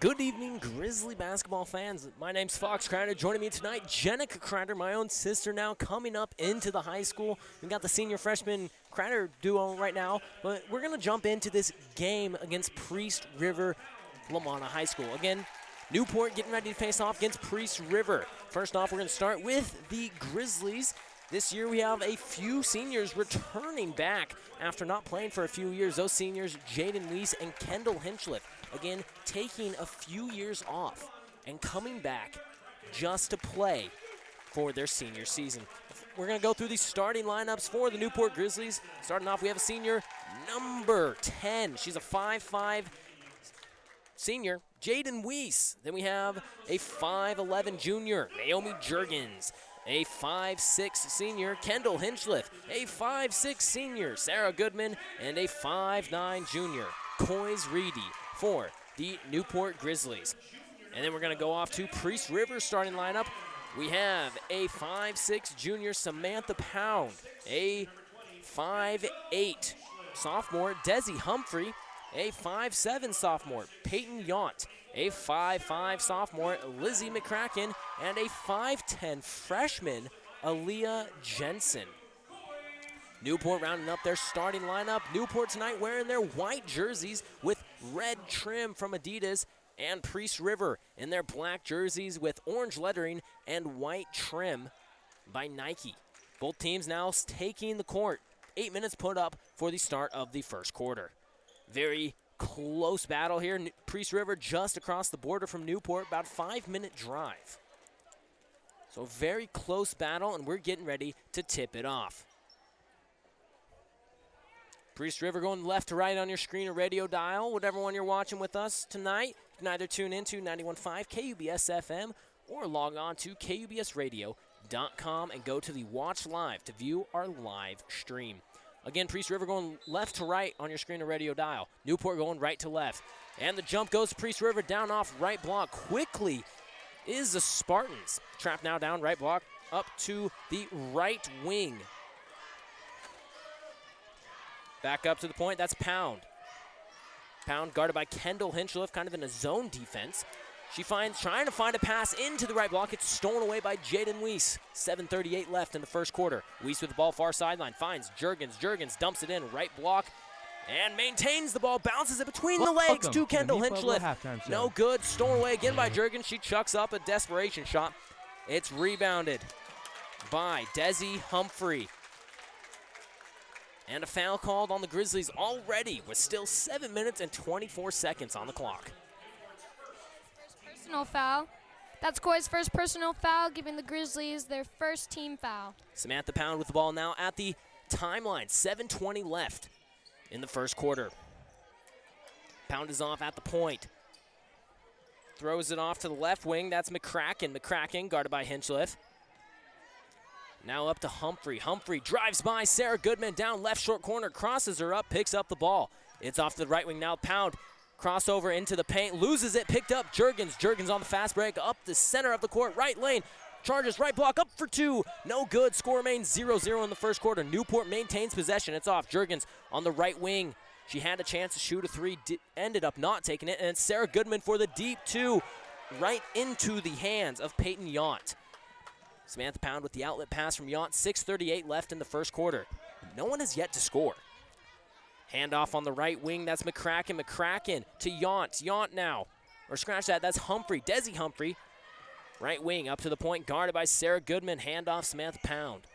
Good evening, Grizzly basketball fans. My name's Fox Crowder. Joining me tonight, Jenica Crowder, my own sister now, coming up into the high school. We got the senior freshman Crowder duo right now, but we're going to jump into this game against Priest River Lamana High School. Again, Newport getting ready to face off against Priest River. First off, we're going to start with the Grizzlies. This year we have a few seniors returning back after not playing for a few years. Those seniors, Jaden Weiss and Kendall Hinchliff, again, taking a few years off and coming back just to play for their senior season. We're going to go through these starting lineups for the Newport Grizzlies. Starting off, we have a senior, number 10. She's a 5'5", senior, Jaden Weiss. Then we have a 5'11", junior, Naomi Juergens. A 5'6" senior, Kendall Hinchliff. A 5'6" senior, Sarah Goodman. And a 5'9" junior, Coys Reedy for the Newport Grizzlies. And then we're going to go off to Priest River starting lineup. We have a 5'6" junior, Samantha Pound. A 5'8" sophomore, Desi Humphrey. A 5'7" sophomore, Peyton Yount. A 5'5" sophomore, Lizzie McCracken. And a 5'10" freshman, Aaliyah Jensen. Newport rounding up their starting lineup. Newport tonight wearing their white jerseys with red trim from Adidas, and Priest River in their black jerseys with orange lettering and white trim by Nike. Both teams now taking the court. 8 minutes put up for the start of the first quarter. Very close battle here. Priest River just across the border from Newport, about a 5-minute drive. So very close battle, and we're getting ready to tip it off. Priest River going left to right on your screen or radio dial, whatever one you're watching with us tonight. You can either tune into 91.5 KUBS-FM or log on to KUBSradio.com and go to the Watch Live to view our live stream. Again, Priest River going left to right on your screen or radio dial. Newport going right to left. And the jump goes to Priest River down off right block. Quickly is the Spartans. Trapped now down right block up to the right wing. Back up to the point. That's Pound. Pound guarded by Kendall Hinchliff, kind of in a zone defense. She trying to find a pass into the right block. It's stolen away by Jaden Weiss. 7:38 left in the first quarter. Weiss with the ball far sideline. Finds Juergens. Juergens dumps it in. Right block. And maintains the ball. Bounces it between the legs to Kendall Hinchliff. No good. Stolen away again by Juergens. She chucks up a desperation shot. It's rebounded by Desi Humphrey. And a foul called on the Grizzlies already with still 7 minutes and 24 seconds on the clock. Personal foul. That's Coy's first personal foul, giving the Grizzlies their first team foul. Samantha Pound with the ball now at the timeline. 7:20 left in the first quarter. Pound is off at the point. Throws it off to the left wing. That's McCracken. McCracken guarded by Hinchliff. Now up to Humphrey. Humphrey drives by Sarah Goodman down left short corner. Crosses her up. Picks up the ball. It's off to the right wing now. Pound. Crossover into the paint, loses it, picked up Juergens. Juergens on the fast break, up the center of the court, right lane. Charges right block, up for two. No good. Score remains 0-0 in the first quarter. Newport maintains possession. It's off. Juergens on the right wing. She had a chance to shoot a three, ended up not taking it. And it's Sarah Goodman for the deep two, right into the hands of Peyton Yount. Samantha Pound with the outlet pass from Yount. 6:38 left in the first quarter. No one has yet to score. Handoff on the right wing, that's McCracken. McCracken to Yount. Yount now. Or scratch that, that's Humphrey. Desi Humphrey. Right wing up to the point, guarded by Sarah Goodman. Handoff Samantha Pound.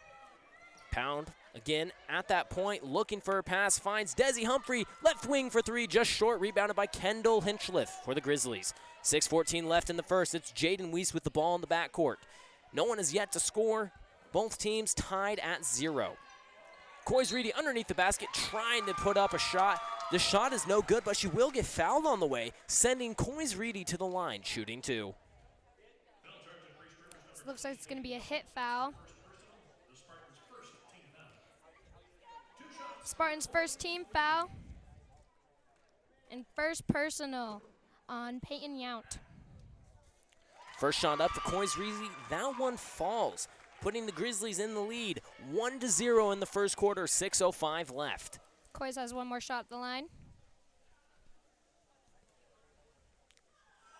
Pound again at that point, looking for a pass. Finds Desi Humphrey. Left wing for three, just short. Rebounded by Kendall Hinchliff for the Grizzlies. 6:14 left in the first. It's Jaden Weiss with the ball in the backcourt. No one has yet to score. Both teams tied at 0. Coys Reedy underneath the basket, trying to put up a shot. The shot is no good, but she will get fouled on the way, sending Coys Reedy to the line, shooting two. This looks like it's going to be a hit foul. Spartans' first team foul. And first personal on Peyton Yount. First shot up for Coys Reedy. That one falls, putting the Grizzlies in the lead. 1-0 in the first quarter, 6:05 left. Coys has one more shot at the line.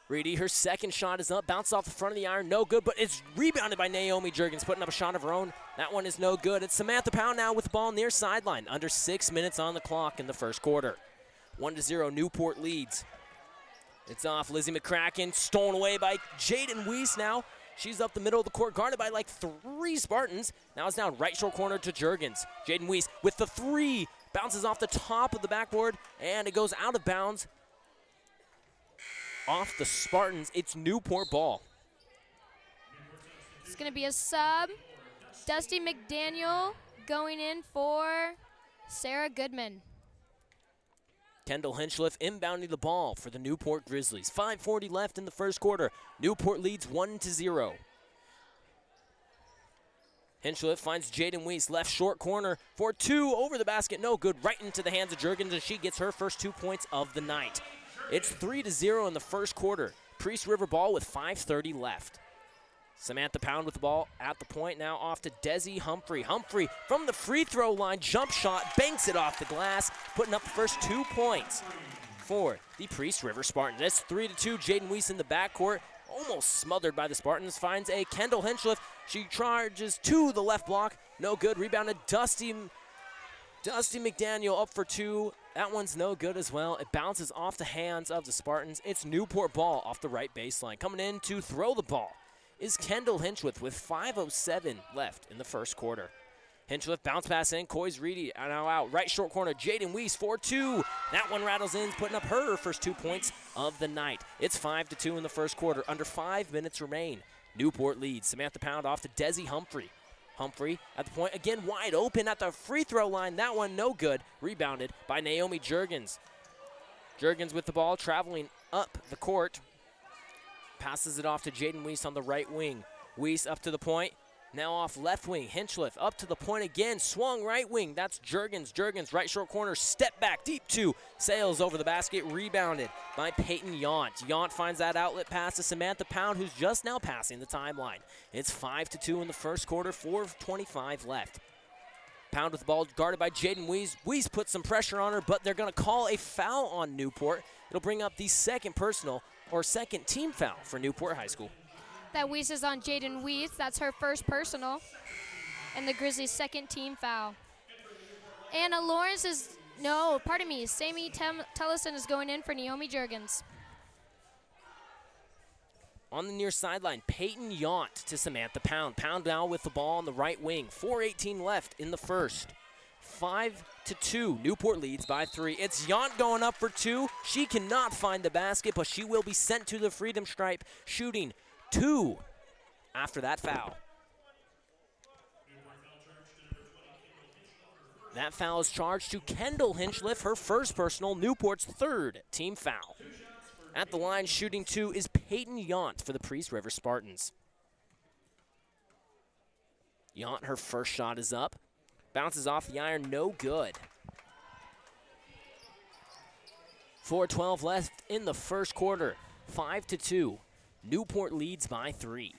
Reedy, her second shot is up, bounced off the front of the iron, no good, but it's rebounded by Naomi Juergens, putting up a shot of her own. That one is no good. It's Samantha Pound now with the ball near sideline, under 6 minutes on the clock in the first quarter. 1-0, Newport leads. It's off, Lizzie McCracken, stolen away by Jaden Weiss now. She's up the middle of the court, guarded by like 3 Spartans. Now it's down right short corner to Juergens. Jaden Weiss with the 3, bounces off the top of the backboard, and it goes out of bounds. Off the Spartans, it's Newport ball. It's going to be a sub. Dusty McDaniel going in for Sarah Goodman. Kendall Hinchliff inbounding the ball for the Newport Grizzlies. 5:40 left in the first quarter. Newport leads 1-0. Hinchliff finds Jaden Weiss, left short corner for 2, over the basket, no good, right into the hands of Juergens, and she gets her first 2 points of the night. It's 3-0 in the first quarter. Priest River ball with 5:30 left. Samantha Pound with the ball at the point, now off to Desi Humphrey. Humphrey from the free throw line, jump shot, banks it off the glass, putting up the first 2 points for the Priest River Spartans. It's 3-2, Jaden Weiss in the backcourt, almost smothered by the Spartans, finds a Kendall Hinchliff. She charges to the left block, no good, rebounded Dusty McDaniel up for 2. That one's no good as well. It bounces off the hands of the Spartans. It's Newport ball off the right baseline. Coming in to throw the ball is Kendall Hinchliff with 5:07 left in the first quarter. Hinchliff bounce pass in. Coys Reedy now out. Right short corner. Jaden Weiss 4-2. That one rattles in, putting up her first 2 points of the night. It's 5-2 in the first quarter. Under 5 minutes remain. Newport leads. Samantha Pound off to Desi Humphrey. Humphrey at the point, again wide open at the free throw line. That one no good. Rebounded by Naomi Juergens. Juergens with the ball, traveling up the court. Passes it off to Jaden Weiss on the right wing. Weiss up to the point. Now off left wing. Hinchliff up to the point again. Swung right wing. That's Juergens. Juergens right short corner. Step back deep 2. Sails over the basket. Rebounded by Peyton Yount. Yount finds that outlet pass to Samantha Pound, who's just now passing the timeline. It's 5-2 in the first quarter. 4:25 left. Pound with the ball guarded by Jaden Weiss. Weiss puts some pressure on her, but they're going to call a foul on Newport. It'll bring up the second team foul for Newport High School. That Weiss is on Jaden Weiss. That's her first personal. And the Grizzlies' second team foul. Anna Lawrence Sammy Tellison is going in for Naomi Juergens. On the near sideline, Peyton Yount to Samantha Pound. Pound now with the ball on the right wing. 4:18 left in the first. 5-2. Newport leads by 3. It's Yount going up for 2. She cannot find the basket, but she will be sent to the freedom stripe, shooting 2 after that foul. That foul is charged to Kendall Hinchliff, her first personal, Newport's third team foul. At the line, shooting 2 is Peyton Yount for the Priest River Spartans. Yount, her first shot is up. Bounces off the iron, no good. 4:12 left in the first quarter. 5-2. Newport leads by 3.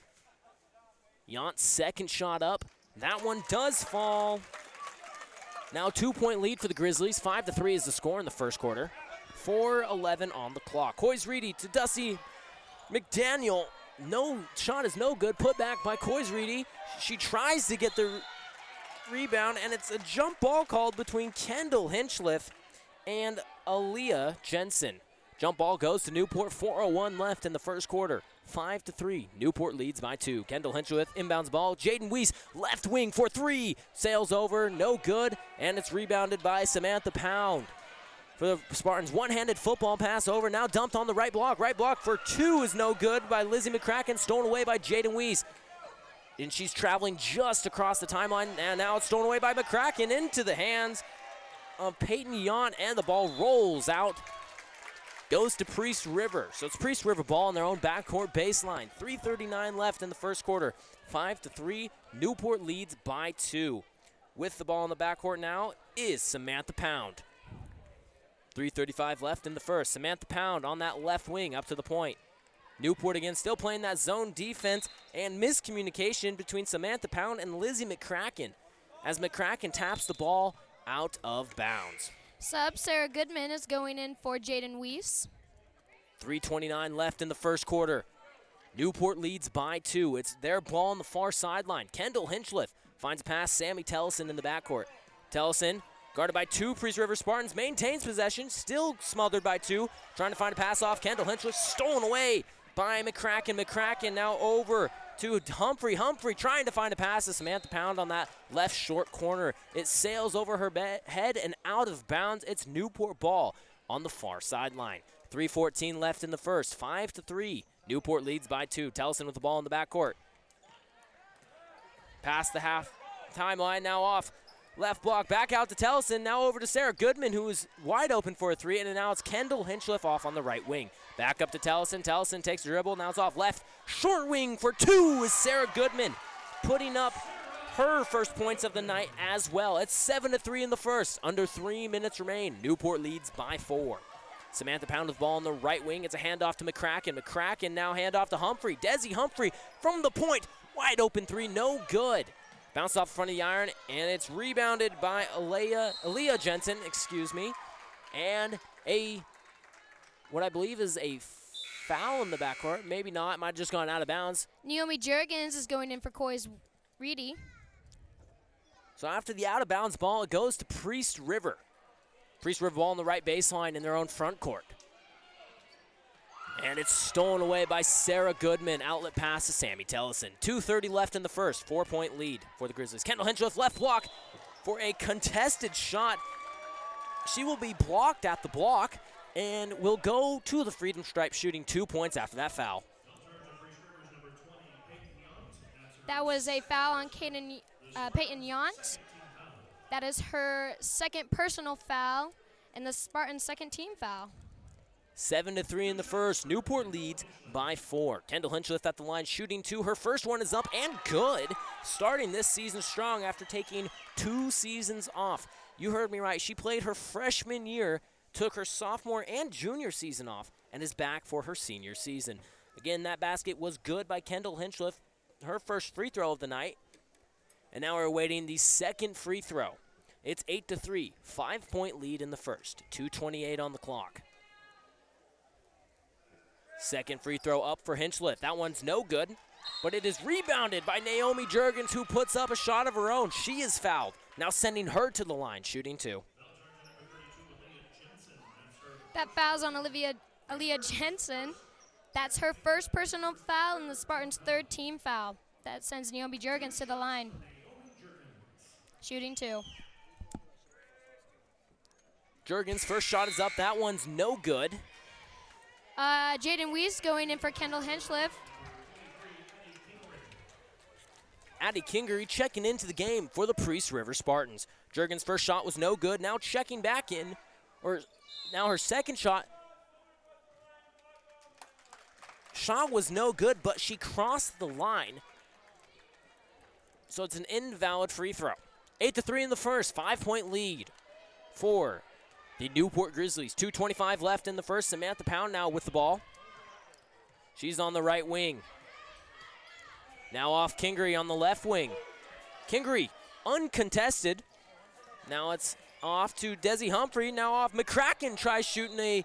Yount's second shot up. That one does fall. Now 2-point lead for the Grizzlies. 5-3 is the score in the first quarter. 4:11 on the clock. Coys Reedy to Dusty McDaniel. No shot is no good. Put back by Coys Reedy. She tries to get the rebound, and it's a jump ball called between Kendall Hinchliff and Aaliyah Jensen. Jump ball goes to Newport. 4:01 left in the first quarter. 5-3. Newport leads by 2. Kendall Hinchliff inbounds ball. Jaden Weiss left wing for 3. Sails over, no good, and it's rebounded by Samantha Pound. For the Spartans, one-handed football pass over, now dumped on the right block. Right block for 2 is no good by Lizzie McCracken, stolen away by Jaden Weiss. And she's traveling just across the timeline, and now it's stolen away by McCracken into the hands of Peyton Yount, and the ball rolls out. Goes to Priest River. So it's Priest River ball on their own backcourt baseline. 3:39 left in the first quarter. 5-3. Newport leads by 2. With the ball in the backcourt now is Samantha Pound. 3:35 left in the first. Samantha Pound on that left wing up to the point. Newport again still playing that zone defense, and miscommunication between Samantha Pound and Lizzie McCracken as McCracken taps the ball out of bounds. Sub Sarah Goodman is going in for Jaden Weiss. 3:29 left in the first quarter. Newport leads by 2. It's their ball on the far sideline. Kendall Hinchliff finds a pass. Sammy Tellison in the backcourt. Tellison, guarded by 2 Priest River Spartans, maintains possession, still smothered by 2. Trying to find a pass off. Kendall Hinchliff stolen away by McCracken. McCracken now over to Humphrey. Humphrey trying to find a pass to Samantha Pound on that left short corner. It sails over her head and out of bounds. It's Newport ball on the far sideline. 3:14 left in the first. 5-3. Newport leads by 2. Tellison with the ball in the backcourt. Past the half timeline, now off. Left block, back out to Tellison, now over to Sarah Goodman, who is wide open for a 3, and now it's Kendall Hinchliff off on the right wing. Back up to Tellison. Tellison takes the dribble, now it's off left. Short wing for 2 is Sarah Goodman, putting up her first points of the night as well. It's 7-3 in the first. Under 3 minutes remain. Newport leads by 4. Samantha Pound with ball on the right wing. It's a handoff to McCracken. McCracken now handoff to Humphrey. Desi Humphrey from the point. Wide open 3, no good. Bounced off the front of the iron, and it's rebounded by Aaliyah Jensen, and what I believe is a foul in the backcourt. Maybe not. It might have just gone out of bounds. Naomi Jurgens is going in for Coy's Reedy. So after the out-of-bounds ball, it goes to Priest River. Priest River ball on the right baseline in their own front court. And it's stolen away by Sarah Goodman. Outlet pass to Sammy Tellison. 2:30 left in the first. 4-point lead for the Grizzlies. Kendall Hinchliff left block for a contested shot. She will be blocked at the block and will go to the Freedom Stripe, shooting 2 points after that foul. That was a foul on Peyton Yount. That is her second personal foul and the Spartans' second team foul. 7-3 in the first. Newport leads by 4. Kendall Hinchliff at the line, shooting 2. Her first one is up and good. Starting this season strong after taking 2 seasons off. You heard me right. She played her freshman year, took her sophomore and junior season off, and is back for her senior season. Again, that basket was good by Kendall Hinchliff, her first free throw of the night. And now we're awaiting the second free throw. It's 8-3. 5-point lead in the first. 2:28 on the clock. Second free throw up for Hinchliff. That one's no good, but it is rebounded by Naomi Jurgens, who puts up a shot of her own. She is fouled, now sending her to the line, shooting 2. That foul's on Aaliyah Jensen. That's her first personal foul and the Spartans' third team foul. That sends Naomi Jurgens to the line, shooting 2. Jurgens' first shot is up. That one's no good. Jaden Weiss going in for Kendall Hinchliff. Addie Kingery checking into the game for the Priest River Spartans. Jurgens' first shot was no good. Now checking back in, or now her second shot was no good, but she crossed the line. So it's an invalid free throw. 8-3 in the first. 5-point lead for the Newport Grizzlies. 2:25 left in the first. Samantha Pound now with the ball. She's on the right wing. Now off Kingery on the left wing. Kingery uncontested. Now it's off to Desi Humphrey. Now off McCracken, tries shooting a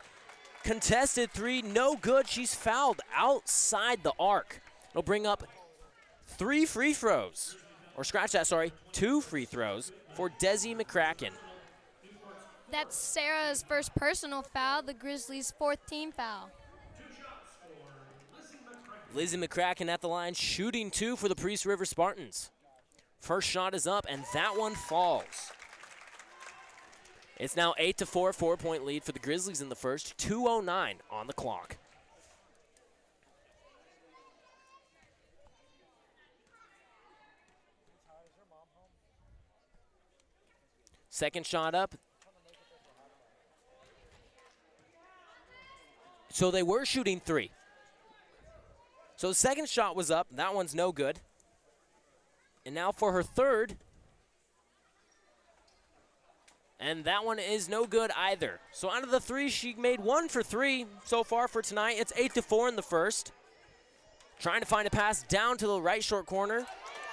contested 3. No good. She's fouled outside the arc. It'll bring up 3 free throws. Or scratch that, sorry. 2 free throws for Desi McCracken. That's Sarah's first personal foul, the Grizzlies' 4th team foul. Lizzie McCracken at the line, shooting 2 for the Priest River Spartans. First shot is up, and that one falls. It's now 8-4, 4-point lead for the Grizzlies in the first. 2:09 on the clock. Second shot up. So they were shooting 3. So the second shot was up. That one's no good. And now for her third. And that one is no good either. So out of the 3, she made 1 for 3 so far for tonight. It's 8-4 in the first. Trying to find a pass down to the right short corner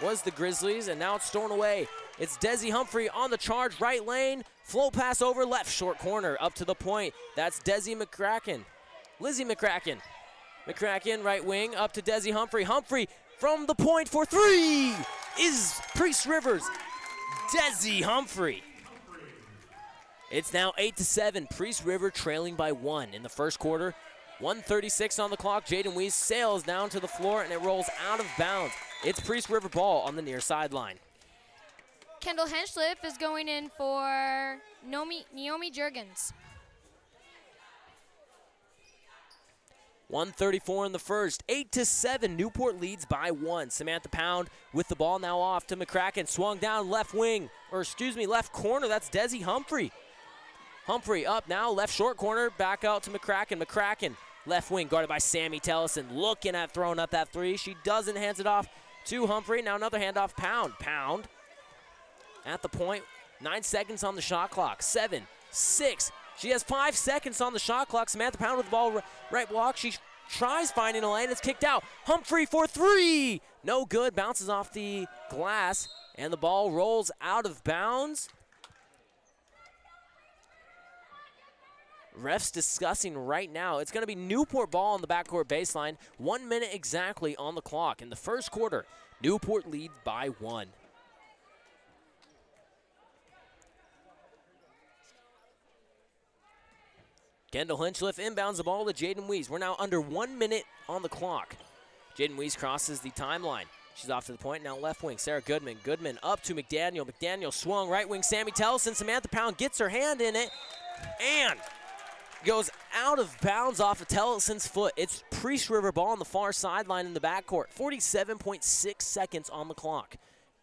was the Grizzlies, and now it's stolen away. It's Desi Humphrey on the charge, right lane. Flow pass over left short corner, up to the point. That's Desi McCracken. Lizzie McCracken. McCracken, right wing, up to Desi Humphrey. Humphrey from the point for three is Priest Rivers. Desi Humphrey. It's now 8-7. Priest River trailing by 1 in the first quarter. 1:36 on the clock. Jaden Weiss sails down to the floor, and it rolls out of bounds. It's Priest River ball on the near sideline. Kendall Henschliff is going in for Naomi Jurgens. 1:34 in the first. 8-7. Newport leads by 1. Samantha Pound with the ball now off to McCracken. Swung down left wing, left corner. That's Desi Humphrey. Humphrey up now, left short corner, back out to McCracken. McCracken, left wing, guarded by Sammy Tellison, looking at throwing up that three. She doesn't, hands it off to Humphrey. Now another handoff, Pound. Pound at the point, 9 seconds on the shot clock. 7, 6. She has 5 seconds on the shot clock. Samantha Pound with the ball, right block. She tries finding a lane, it's kicked out. Humphrey for three, no good, bounces off the glass, and the ball rolls out of bounds. Refs discussing right now. It's going to be Newport ball on the backcourt baseline. 1 minute exactly on the clock. In the first quarter, Newport leads by 1. Kendall Hinchliff inbounds the ball to Jaden Weiss. We're now under 1 minute on the clock. Jaden Weiss crosses the timeline. She's off to the point, now left wing. Sarah Goodman. Goodman up to McDaniel. McDaniel swung right wing. Sammy Tellison. Samantha Pound gets her hand in it and goes out of bounds off of Tellison's foot. It's Priest River ball on the far sideline in the backcourt. 47.6 seconds on the clock.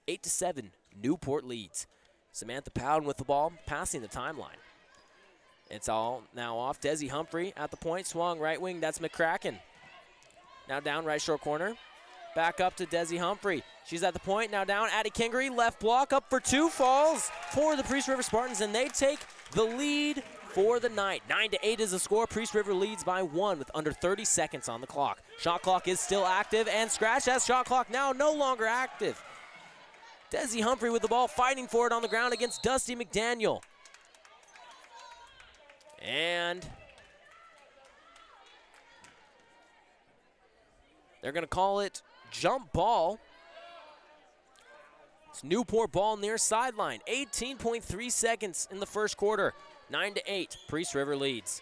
8-7, Newport leads. Samantha Pound with the ball, passing the timeline. It's all now off. Desi Humphrey at the point, swung right wing. That's McCracken. Now down right short corner. Back up to Desi Humphrey. She's at the point, now down. Addie Kingery, left block, up for two, falls for the Priest River Spartans, and they take the lead for the night. 9-8 is the score. Priest River leads by 1 with under 30 seconds on the clock. Shot clock is still active, and scratch that shot clock now no longer active. Desi Humphrey with the ball, fighting for it on the ground against Dusty McDaniel. And they're going to call it jump ball. It's Newport ball near sideline. 18.3 seconds in the first quarter. 9-8, Priest River leads.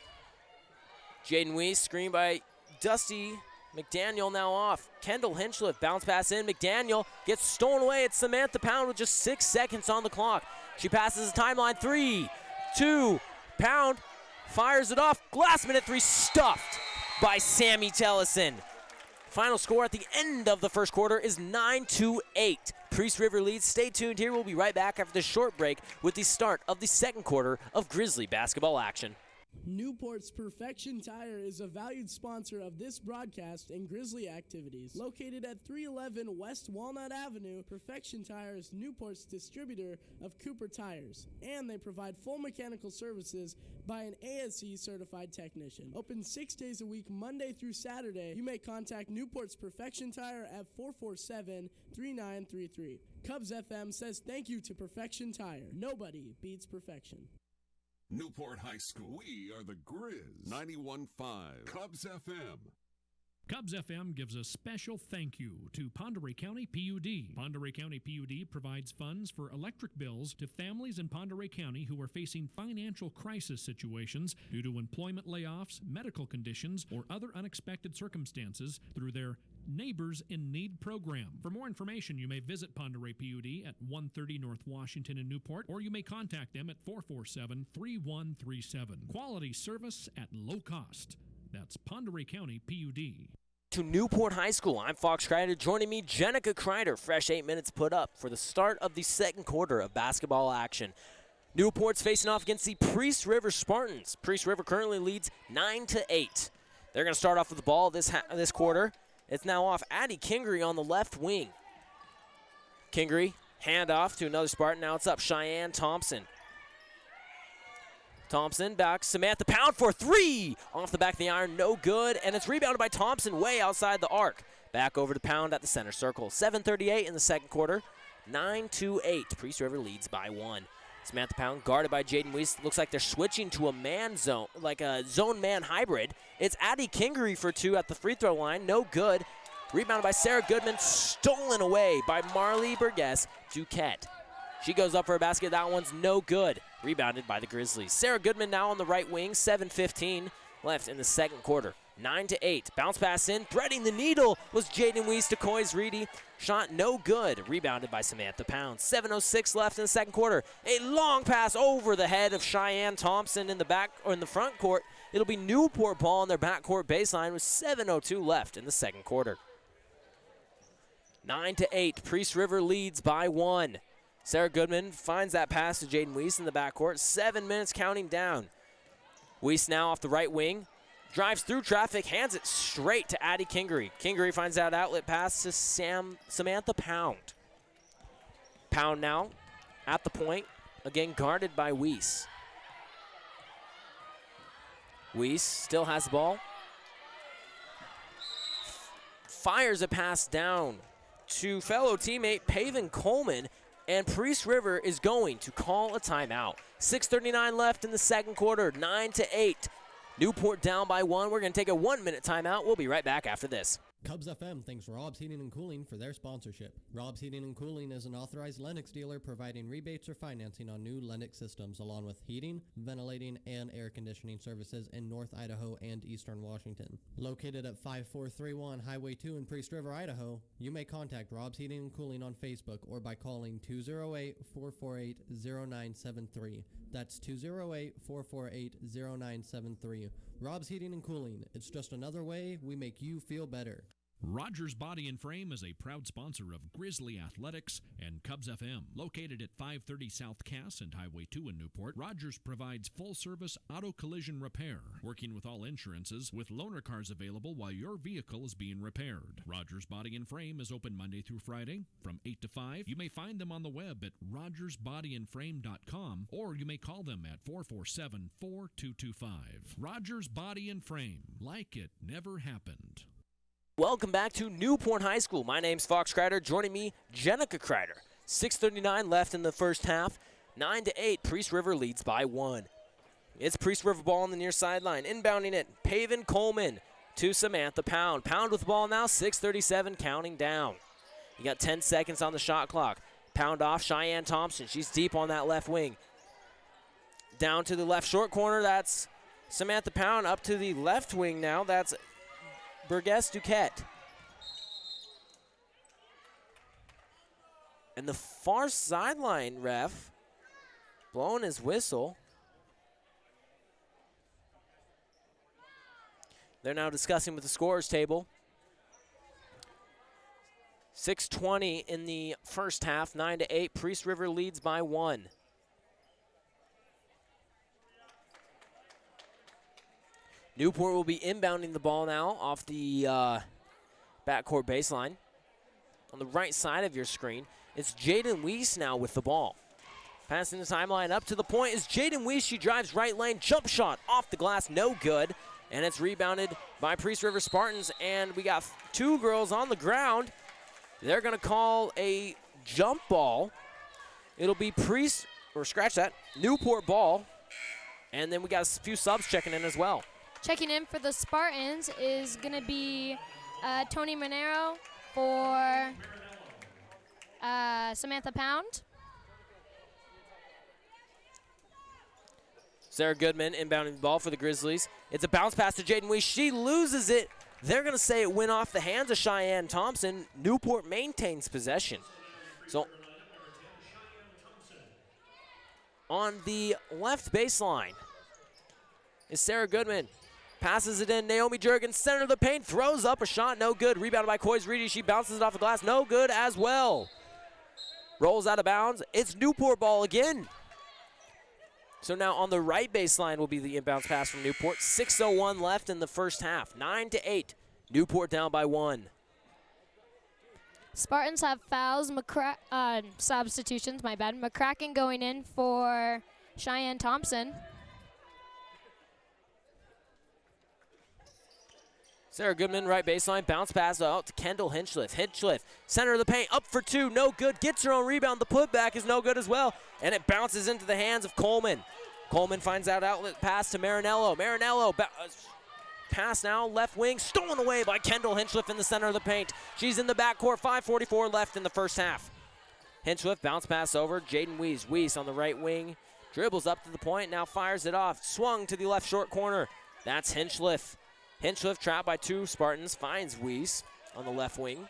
Jaden Weiss, screen by Dusty McDaniel, now off. Kendall Hinchliff, bounce pass in. McDaniel gets stolen away. It's Samantha Pound with just 6 seconds on the clock. She passes the timeline. 3, 2, Pound fires it off. Last minute three, stuffed by Sammy Tellison. Final score at the end of the first quarter is 9-8. Priest River leads. Stay tuned here. We'll be right back after this short break with the start of the second quarter of Grizzly basketball action. Newport's Perfection Tire is a valued sponsor of this broadcast and Grizzly activities. Located at 311 West Walnut Avenue, Perfection Tire is Newport's distributor of Cooper tires, and they provide full mechanical services by an ASE certified technician. Open 6 days a week, Monday through Saturday. You may contact Newport's Perfection Tire at 447-3933. Cubs FM says thank you to Perfection Tire. Nobody beats perfection. Newport High School. We are the Grizz. 91.5 Cubs FM. Cubs FM gives a special thank you to Pend Oreille County PUD. Pend Oreille County PUD provides funds for electric bills to families in Pend Oreille County who are facing financial crisis situations due to employment layoffs, medical conditions, or other unexpected circumstances through their Neighbors in Need program. For more information, you may visit Pend Oreille PUD at 130 North Washington in Newport, or you may contact them at 447-3137. Quality service at low cost. That's Pend Oreille County PUD. To Newport High School, I'm Fox Kreider. Joining me, Jenica Kreider. Fresh 8 minutes put up for the start of the second quarter of basketball action. Newport's facing off against the Priest River Spartans. Priest River currently leads 9-8. They're going to start off with the ball this quarter. It's now off. Addie Kingery on the left wing. Kingery, handoff to another Spartan. Now it's up. Cheyenne Thompson. Thompson back. Samantha Pound for three. Off the back of the iron. No good. And it's rebounded by Thompson way outside the arc. Back over to Pound at the center circle. 7:38 in the second quarter. 9-8. Priest River leads by 1. Samantha Pound guarded by Jaden Weiss. Looks like they're switching to a man zone, like a zone-man hybrid. It's Addie Kingery for 2 at the free throw line. No good. Rebounded by Sarah Goodman. Stolen away by Marley Burgess Duquette. She goes up for a basket. That one's no good. Rebounded by the Grizzlies. Sarah Goodman now on the right wing. 7:15 left in the second quarter. 9-8. Bounce pass in. Threading the needle was Jaden Weiss to Coys Reedy. Shot no good. Rebounded by Samantha Pound. 7:06 left in the second quarter. A long pass over the head of Cheyenne Thompson in the back or in the front court. It'll be Newport ball on their backcourt baseline with 7:02 left in the second quarter. 9-8. Priest River leads by 1. Sarah Goodman finds that pass to Jaden Weiss in the backcourt. 7 minutes counting down. Weiss now off the right wing. Drives through traffic, hands it straight to Addie Kingery. Kingery finds that outlet pass to Samantha Pound. Pound now at the point, again guarded by Weiss. Weiss still has the ball. Fires a pass down to fellow teammate Paven Coleman, and Priest River is going to call a timeout. 6:39 left in the second quarter, 9-8. Newport down by 1. We're going to take a 1-minute timeout. We'll be right back after this. Cubs FM thanks Rob's Heating and Cooling for their sponsorship. Rob's Heating and Cooling is an authorized Lennox dealer providing rebates or financing on new Lennox systems, along with heating, ventilating, and air conditioning services in North Idaho and Eastern Washington. Located at 5431 Highway 2 in Priest River, Idaho, you may contact Rob's Heating and Cooling on Facebook or by calling 208-448-0973. That's 208-448-0973. Rob's Heating and Cooling. It's just another way we make you feel better. Rogers Body and Frame is a proud sponsor of Grizzly Athletics and Cubs FM. Located at 530 South Cass and Highway 2 in Newport, Rogers provides full-service auto collision repair, working with all insurances, with loaner cars available while your vehicle is being repaired. Rogers Body and Frame is open Monday through Friday from 8 to 5. You may find them on the web at rogersbodyandframe.com, or you may call them at 447-4225. Rogers Body and Frame, like it never happened. Welcome back to Newport High School. My name's Fox Kreider. Joining me, Jenica Kreider. 6:39 left in the first half. 9-8. Priest River leads by 1. It's Priest River ball on the near sideline. Inbounding it, Paven Coleman to Samantha Pound. Pound with the ball now, 6:37 counting down. You got 10 seconds on the shot clock. Pound off Cheyenne Thompson. She's deep on that left wing. Down to the left short corner, that's Samantha Pound. Up to the left wing now, that's Burgess Duquette. And the far sideline ref blowing his whistle. They're now discussing with the scorers table. 6:20 in the first half, 9-8. Priest River leads by 1. Newport will be inbounding the ball now off the backcourt baseline. On the right side of your screen, it's Jaden Weiss now with the ball. Passing the timeline up to the point is Jaden Weiss. She drives right lane, jump shot off the glass, no good. And it's rebounded by Priest River Spartans, and we got 2 girls on the ground. They're going to call a jump ball. It'll be Newport ball. And then we got a few subs checking in as well. Checking in for the Spartans is going to be Tony Monero for Samantha Pound. Sarah Goodman inbounding the ball for the Grizzlies. It's a bounce pass to Jaden Weiss. She loses it. They're going to say it went off the hands of Cheyenne Thompson. Newport maintains possession. So on the left baseline is Sarah Goodman. Passes it in. Naomi Jurgen, center of the paint, throws up a shot, no good. Rebounded by Coys Reedy. She bounces it off the glass, no good as well. Rolls out of bounds. It's Newport ball again. So now on the right baseline will be the inbounds pass from Newport. 6:01 left in the first half. 9-8. Newport down by 1. Spartans have fouls, substitutions, my bad. McCracken going in for Cheyenne Thompson. Sarah Goodman, right baseline, bounce pass out to Kendall Hinchliff. Hinchliff, center of the paint, up for two, no good, gets her own rebound. The putback is no good as well, and it bounces into the hands of Coleman. Coleman finds out outlet pass to Marinello. Marinello, pass now, left wing, stolen away by Kendall Hinchliff in the center of the paint. She's in the backcourt, 5:44 left in the first half. Hinchliff, bounce pass over, Jaden Weiss. Weiss on the right wing, dribbles up to the point, now fires it off. Swung to the left short corner. That's Hinchliff. Hinchliff trapped by two Spartans, finds Weiss on the left wing.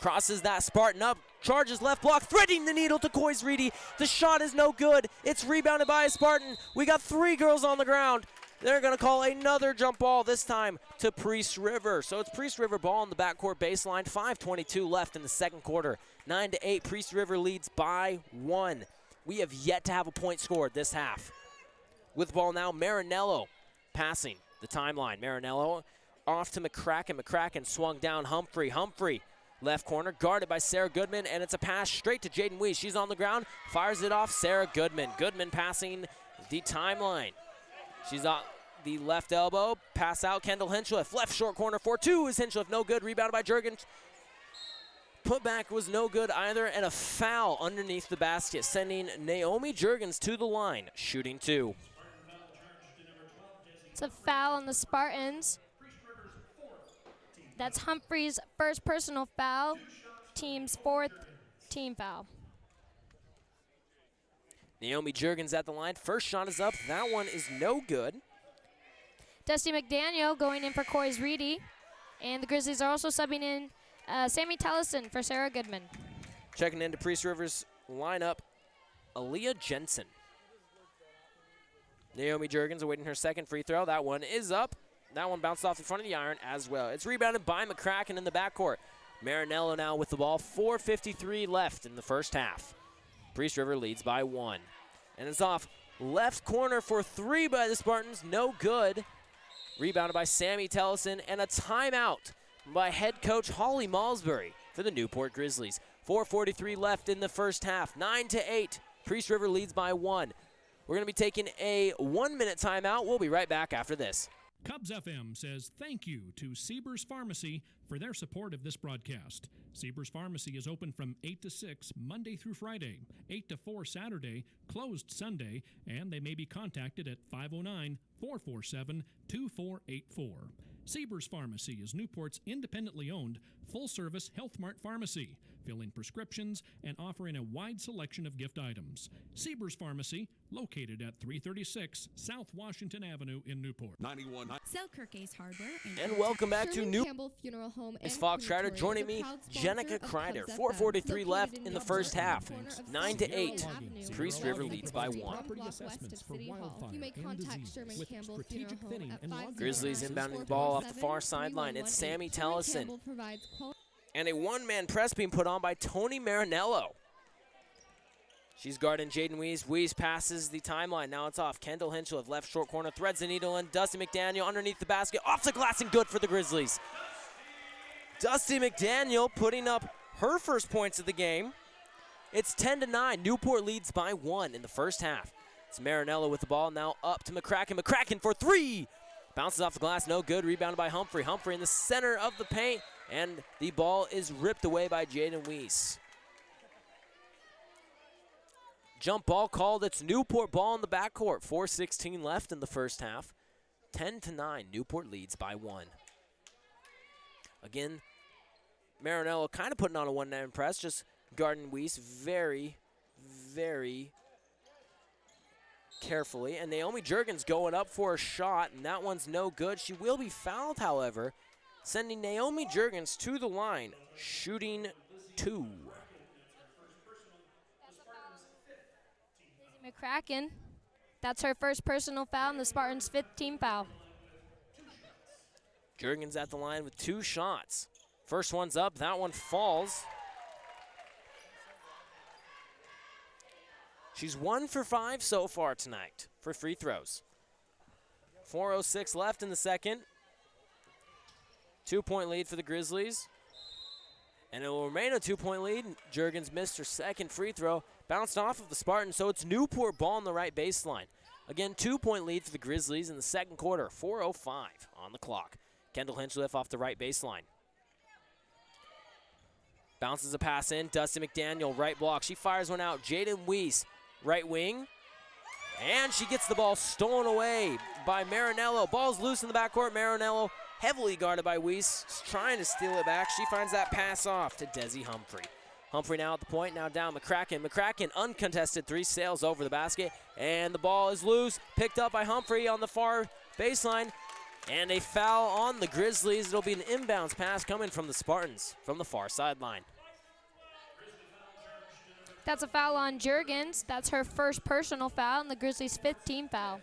Crosses that Spartan up, charges left block, threading the needle to Coys Reedy. The shot is no good. It's rebounded by a Spartan. We got three girls on the ground. They're going to call another jump ball, this time to Priest River. So it's Priest River ball on the backcourt baseline. 5:22 left in the second quarter. 9-8, Priest River leads by 1. We have yet to have a point scored this half. With the ball now, Marinello passing the timeline. Marinello off to McCracken. McCracken swung down Humphrey. Humphrey, left corner, guarded by Sarah Goodman, and it's a pass straight to Jaden Weiss. She's on the ground, fires it off, Sarah Goodman. Goodman passing the timeline. She's on the left elbow, pass out, Kendall Hinchliff. Left short corner, 4-2 is Hinchliff, no good, rebounded by Jurgens. Putback was no good either, and a foul underneath the basket, sending Naomi Jurgens to the line, shooting two. It's a foul on the Spartans. That's Humphrey's first personal foul, team's fourth team foul. Naomi Jurgens at the line. First shot is up. That one is no good. Dusty McDaniel going in for Coys Reedy. And the Grizzlies are also subbing in Sammy Tellison for Sarah Goodman. Checking into Priest River's lineup, Aaliyah Jensen. Naomi Jurgens awaiting her second free throw. That one is up. That one bounced off the front of the iron as well. It's rebounded by McCracken in the backcourt. Marinello now with the ball. 4:53 left in the first half. Priest River leads by 1. And it's off left corner for three by the Spartans. No good. Rebounded by Sammy Tellison, and a timeout by head coach Holly Malsbury for the Newport Grizzlies. 4:43 left in the first half. 9-8. Priest River leads by 1. We're going to be taking a 1-minute timeout. We'll be right back after this. Cubs FM says thank you to Siebers Pharmacy for their support of this broadcast. Siebers Pharmacy is open from 8 to 6 Monday through Friday, 8 to 4 Saturday, closed Sunday, and they may be contacted at 509-447-2484. Siebers Pharmacy is Newport's independently owned, full-service Health Mart pharmacy, filling prescriptions and offering a wide selection of gift items. Siebers Pharmacy, located at 336 South Washington Avenue in Newport. 91. Selkirk Ace Hardware And welcome back to Sherman New. Campbell Funeral Home It's and Fox Schreider Crematory joining is a me, proud sponsor Jenica of Kreider. Cubs 4:43 FM, left located in the the first half. corner of 9-8. South Avenue, Priest River leads by 1. Property assessments for wildfire. You may contact Sherman with Campbell strategic Funeral thinning Home at and 509 Grizzlies inbounding the ball off the far sideline. It's Sammy Tellison. Campbell provides quality And a one-man press being put on by Tony Marinello. She's guarding Jaden Weiss. Weiss passes the timeline. Now it's off. Kendall Hinchliff, left short corner, threads the needle in. Dusty McDaniel underneath the basket. Off the glass and good for the Grizzlies. Dusty McDaniel putting up her first points of the game. It's 10-9. Newport leads by 1 in the first half. It's Marinello with the ball. Now up to McCracken. McCracken for three. Bounces off the glass. No good. Rebounded by Humphrey. Humphrey in the center of the paint. And the ball is ripped away by Jaden Weiss. Jump ball called. It's Newport ball in the backcourt. 4:16 left in the first half. 10-9. Newport leads by 1. Again, Marinello kind of putting on a one-man press, just guarding Weiss very, very carefully. And Naomi Jurgens going up for a shot, and that one's no good. She will be fouled, however, sending Naomi Jurgens to the line, shooting 2. McCracken, that's her first personal foul and the Spartans' 5th team foul. Jurgens at the line with 2 shots. First one's up, that one falls. She's 1 for 5 so far tonight for free throws. 4:06 left in the second. 2-point lead for the Grizzlies. And it will remain a 2-point lead. Jurgens missed her second free throw. Bounced off of the Spartans, so it's Newport ball on the right baseline. Again, 2-point lead for the Grizzlies in the second quarter. 4:05 on the clock. Kendall Hinchliff off the right baseline. Bounces a pass in. Dusty McDaniel, right block. She fires one out. Jaden Weiss, right wing. And she gets the ball stolen away by Marinello. Ball's loose in the backcourt. Marinello heavily guarded by Weiss, trying to steal it back. She finds that pass off to Desi Humphrey. Humphrey now at the point, now down McCracken. McCracken, uncontested three, sails over the basket, and the ball is loose. Picked up by Humphrey on the far baseline, and a foul on the Grizzlies. It'll be an inbounds pass coming from the Spartans from the far sideline. That's a foul on Juergens. That's her first personal foul, and the Grizzlies' 5th team foul.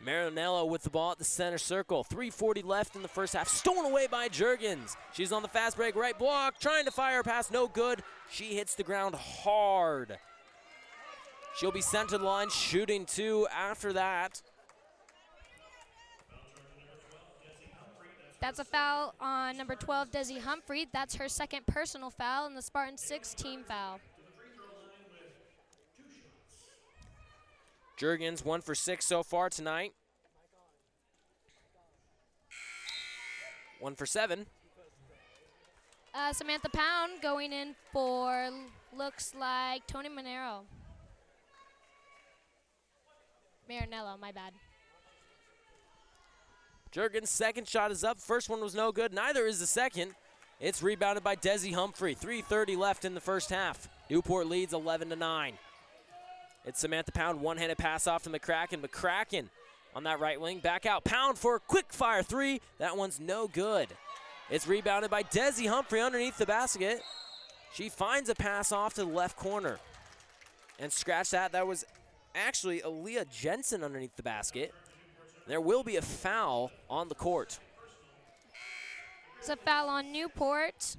Marinello with the ball at the center circle. 3:40 left in the first half. Stolen away by Juergens. She's on the fast break, right block, trying to fire a pass, no good. She hits the ground hard. She'll be sent to the line, shooting 2 after that. That's a foul on number 12, Desi Humphrey. That's her 2nd personal foul, and the Spartans' 6th team foul. Juergens 1 for 6 so far tonight. 1 for 7. Samantha Pound going in for, looks like Tony Marinello, my bad. Juergens' second shot is up. First one was no good. Neither is the second. It's rebounded by Desi Humphrey. 3:30 left in the first half. Newport leads 11-9. It's Samantha Pound, one-handed pass off to McCracken. McCracken on that right wing. Back out. Pound for a quick fire 3. That one's no good. It's rebounded by Desi Humphrey underneath the basket. She finds a pass off to the left corner. And scratch that. That was actually Aaliyah Jensen underneath the basket. There will be a foul on the court. It's a foul on Newport.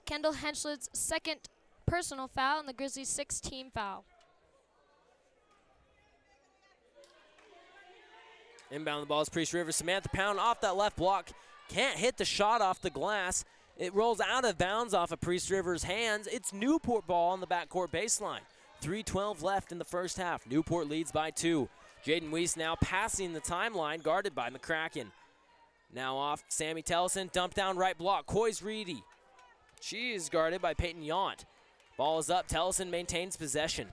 Kendall Henschlid's 2nd personal foul, and the Grizzlies' 6th team foul. Inbound the ball is Priest River. Samantha Pound off that left block. Can't hit the shot off the glass. It rolls out of bounds off of Priest River's hands. It's Newport ball on the backcourt baseline. 3:12 left in the first half. Newport leads by 2. Jaden Weiss now passing the timeline, guarded by McCracken. Now off Sammy Tellison, dump down right block. Coys Reedy. She is guarded by Peyton Yount. Ball is up. Tellison maintains possession.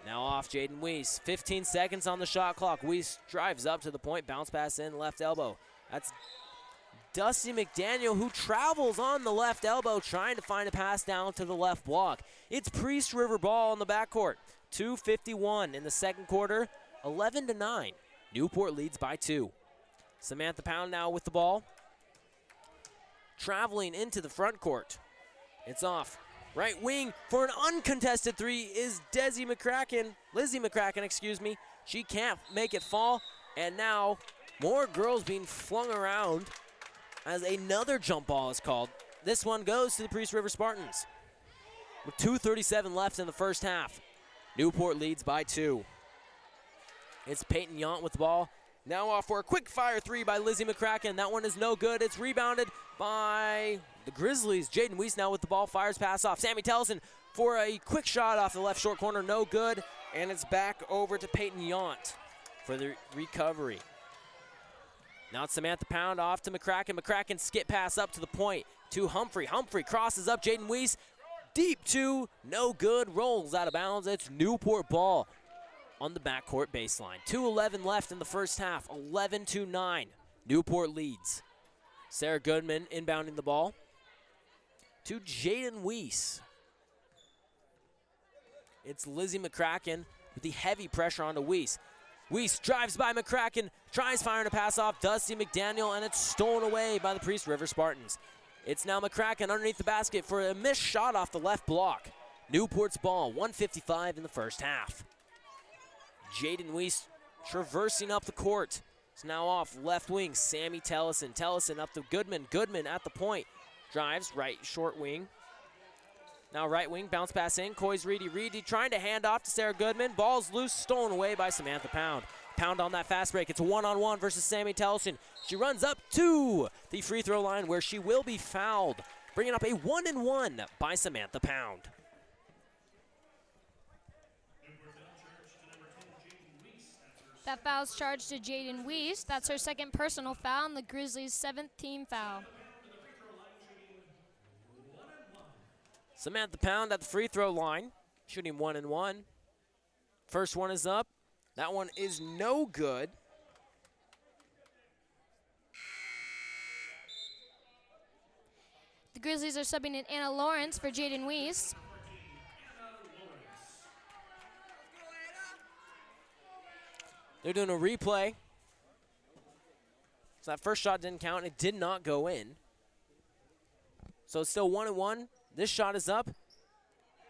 Now off Jaden Weiss. 15 seconds on the shot clock. Weiss drives up to the point. Bounce pass in, left elbow. That's Dusty McDaniel, who travels on the left elbow, trying to find a pass down to the left block. It's Priest River ball in the backcourt. 2:51 in the second quarter. 11-9. Newport leads by 2. Samantha Pound now with the ball. Traveling into the front court. It's off. Right wing for an uncontested 3 is Lizzie McCracken, excuse me. She can't make it fall, and now more girls being flung around as another jump ball is called. This one goes to the Priest River Spartans. With 2:37 left in the first half. Newport leads by 2. It's Peyton Yount with the ball. Now off for a quick fire 3 by Lizzie McCracken. That one is no good. It's rebounded by the Grizzlies. Jaden Weiss now with the ball, fires pass off. Sammy Tellison for a quick shot off the left short corner, no good. And it's back over to Peyton Yount for the recovery. Now it's Samantha Pound off to McCracken. McCracken skip pass up to the point to Humphrey. Humphrey crosses up Jaden Weiss. Deep 2, no good, rolls out of bounds. It's Newport ball on the backcourt baseline. 2:11 left in the first half, 11-9. Newport leads. Sarah Goodman inbounding the ball to Jaden Weiss. It's Lizzie McCracken with the heavy pressure onto Weiss. Weiss drives by McCracken, tries firing a pass off Dusty McDaniel, and it's stolen away by the Priest River Spartans. It's now McCracken underneath the basket for a missed shot off the left block. Newport's ball, 1:55 in the first half. Jaden Weiss traversing up the court. It's now off left wing, Sammy Tellison. Tellison up to Goodman. Goodman at the point. Drives right short wing. Now right wing, bounce pass in. Coys Reedy. Reedy trying to hand off to Sarah Goodman. Ball's loose, stolen away by Samantha Pound. Pound on that fast break. It's a one-on-one versus Sammy Tellison. She runs up to the free throw line where she will be fouled. Bringing up a 1-and-1 by Samantha Pound. That foul's charged to Jaden Weiss. That's her second personal foul and the Grizzlies' 7th team foul. Samantha Pound at the free throw line, shooting 1 and 1. First one is up. That one is no good. The Grizzlies are subbing in Anna Lawrence for Jaden Weiss. They're doing a replay. So that first shot didn't count. It did not go in. So it's still 1 and 1. This shot is up.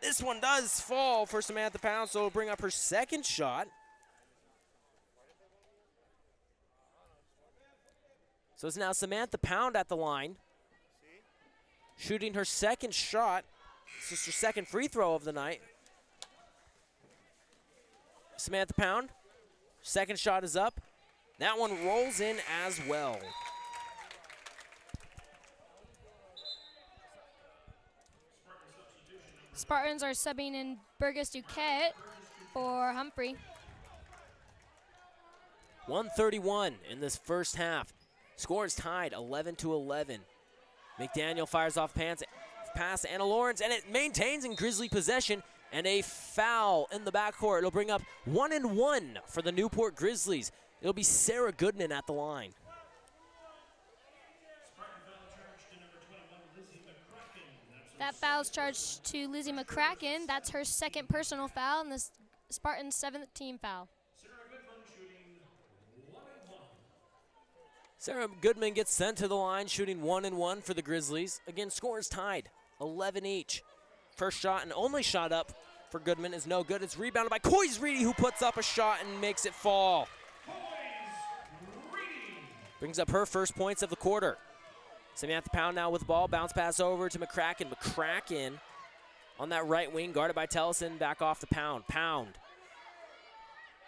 This one does fall for Samantha Pound, so it'll bring up her second shot. So it's now Samantha Pound at the line, shooting her second shot. This is her second free throw of the night. Samantha Pound, second shot is up. That one rolls in as well. Spartans are subbing in Burgess Duquette for Humphrey. 1:31 in this first half. Score is tied 11-11. McDaniel fires off pass Anna Lawrence, and it maintains in Grizzly possession, and a foul in the backcourt. It'll bring up 1 and 1 for the Newport Grizzlies. It'll be Sarah Goodman at the line. That foul's charged to Lizzie McCracken. That's her second personal foul and the Spartans' 7th team foul. Sarah Goodman gets sent to the line, shooting 1 and 1 for the Grizzlies. Again, scores tied, 11 each. First shot and only shot up for Goodman is no good. It's rebounded by Coys Reedy, who puts up a shot and makes it fall. Brings up her first points of the quarter. Samantha Pound now with the ball. Bounce pass over to McCracken. McCracken on that right wing, guarded by Tellison. Back off to Pound. Pound.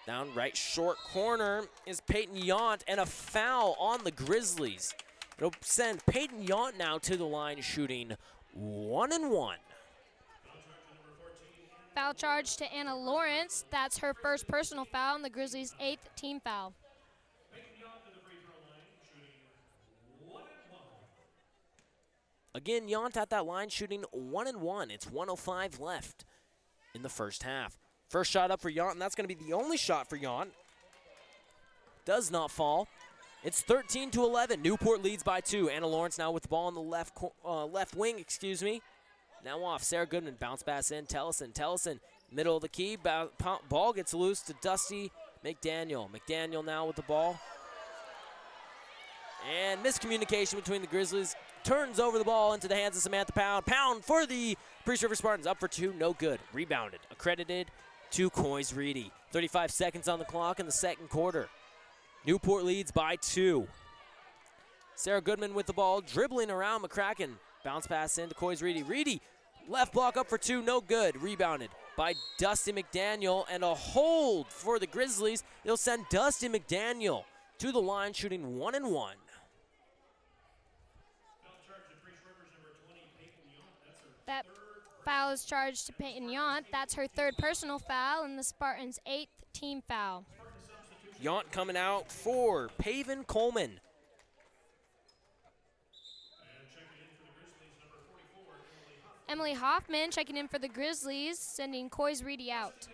Down right short corner is Peyton Yount, and a foul on the Grizzlies. It'll send Peyton Yount now to the line, shooting 1 and 1. Foul charge to Anna Lawrence. That's her first personal foul and the Grizzlies' 8th team foul. Again, Yount at that line, shooting 1 and 1. It's 1:05 left in the first half. First shot up for Yount, and that's going to be the only shot for Yount. Does not fall. It's 13-11. Newport leads by 2. Anna Lawrence now with the ball on the left wing, Now off. Sarah Goodman, bounce pass in. Tellison, middle of the key. Ball gets loose to Dusty McDaniel. McDaniel now with the ball. And miscommunication between the Grizzlies. Turns over the ball into the hands of Samantha Pound. Pound for the Priest River Spartans. Up for 2, no good. Rebounded. Accredited to Coys Reedy. 35 seconds on the clock in the second quarter. Newport leads by 2. Sarah Goodman with the ball, dribbling around McCracken. Bounce pass into Coys Reedy. Reedy, left block up for 2, no good. Rebounded by Dusty McDaniel, and a hold for the Grizzlies. They'll send Dusty McDaniel to the line, shooting 1 and 1. That foul is charged to Peyton Yount. That's her third personal foul and the Spartans' 8th team foul. Yount coming out for Paven Coleman. Emily Hoffman checking in for the Grizzlies, sending Coys Reedy out.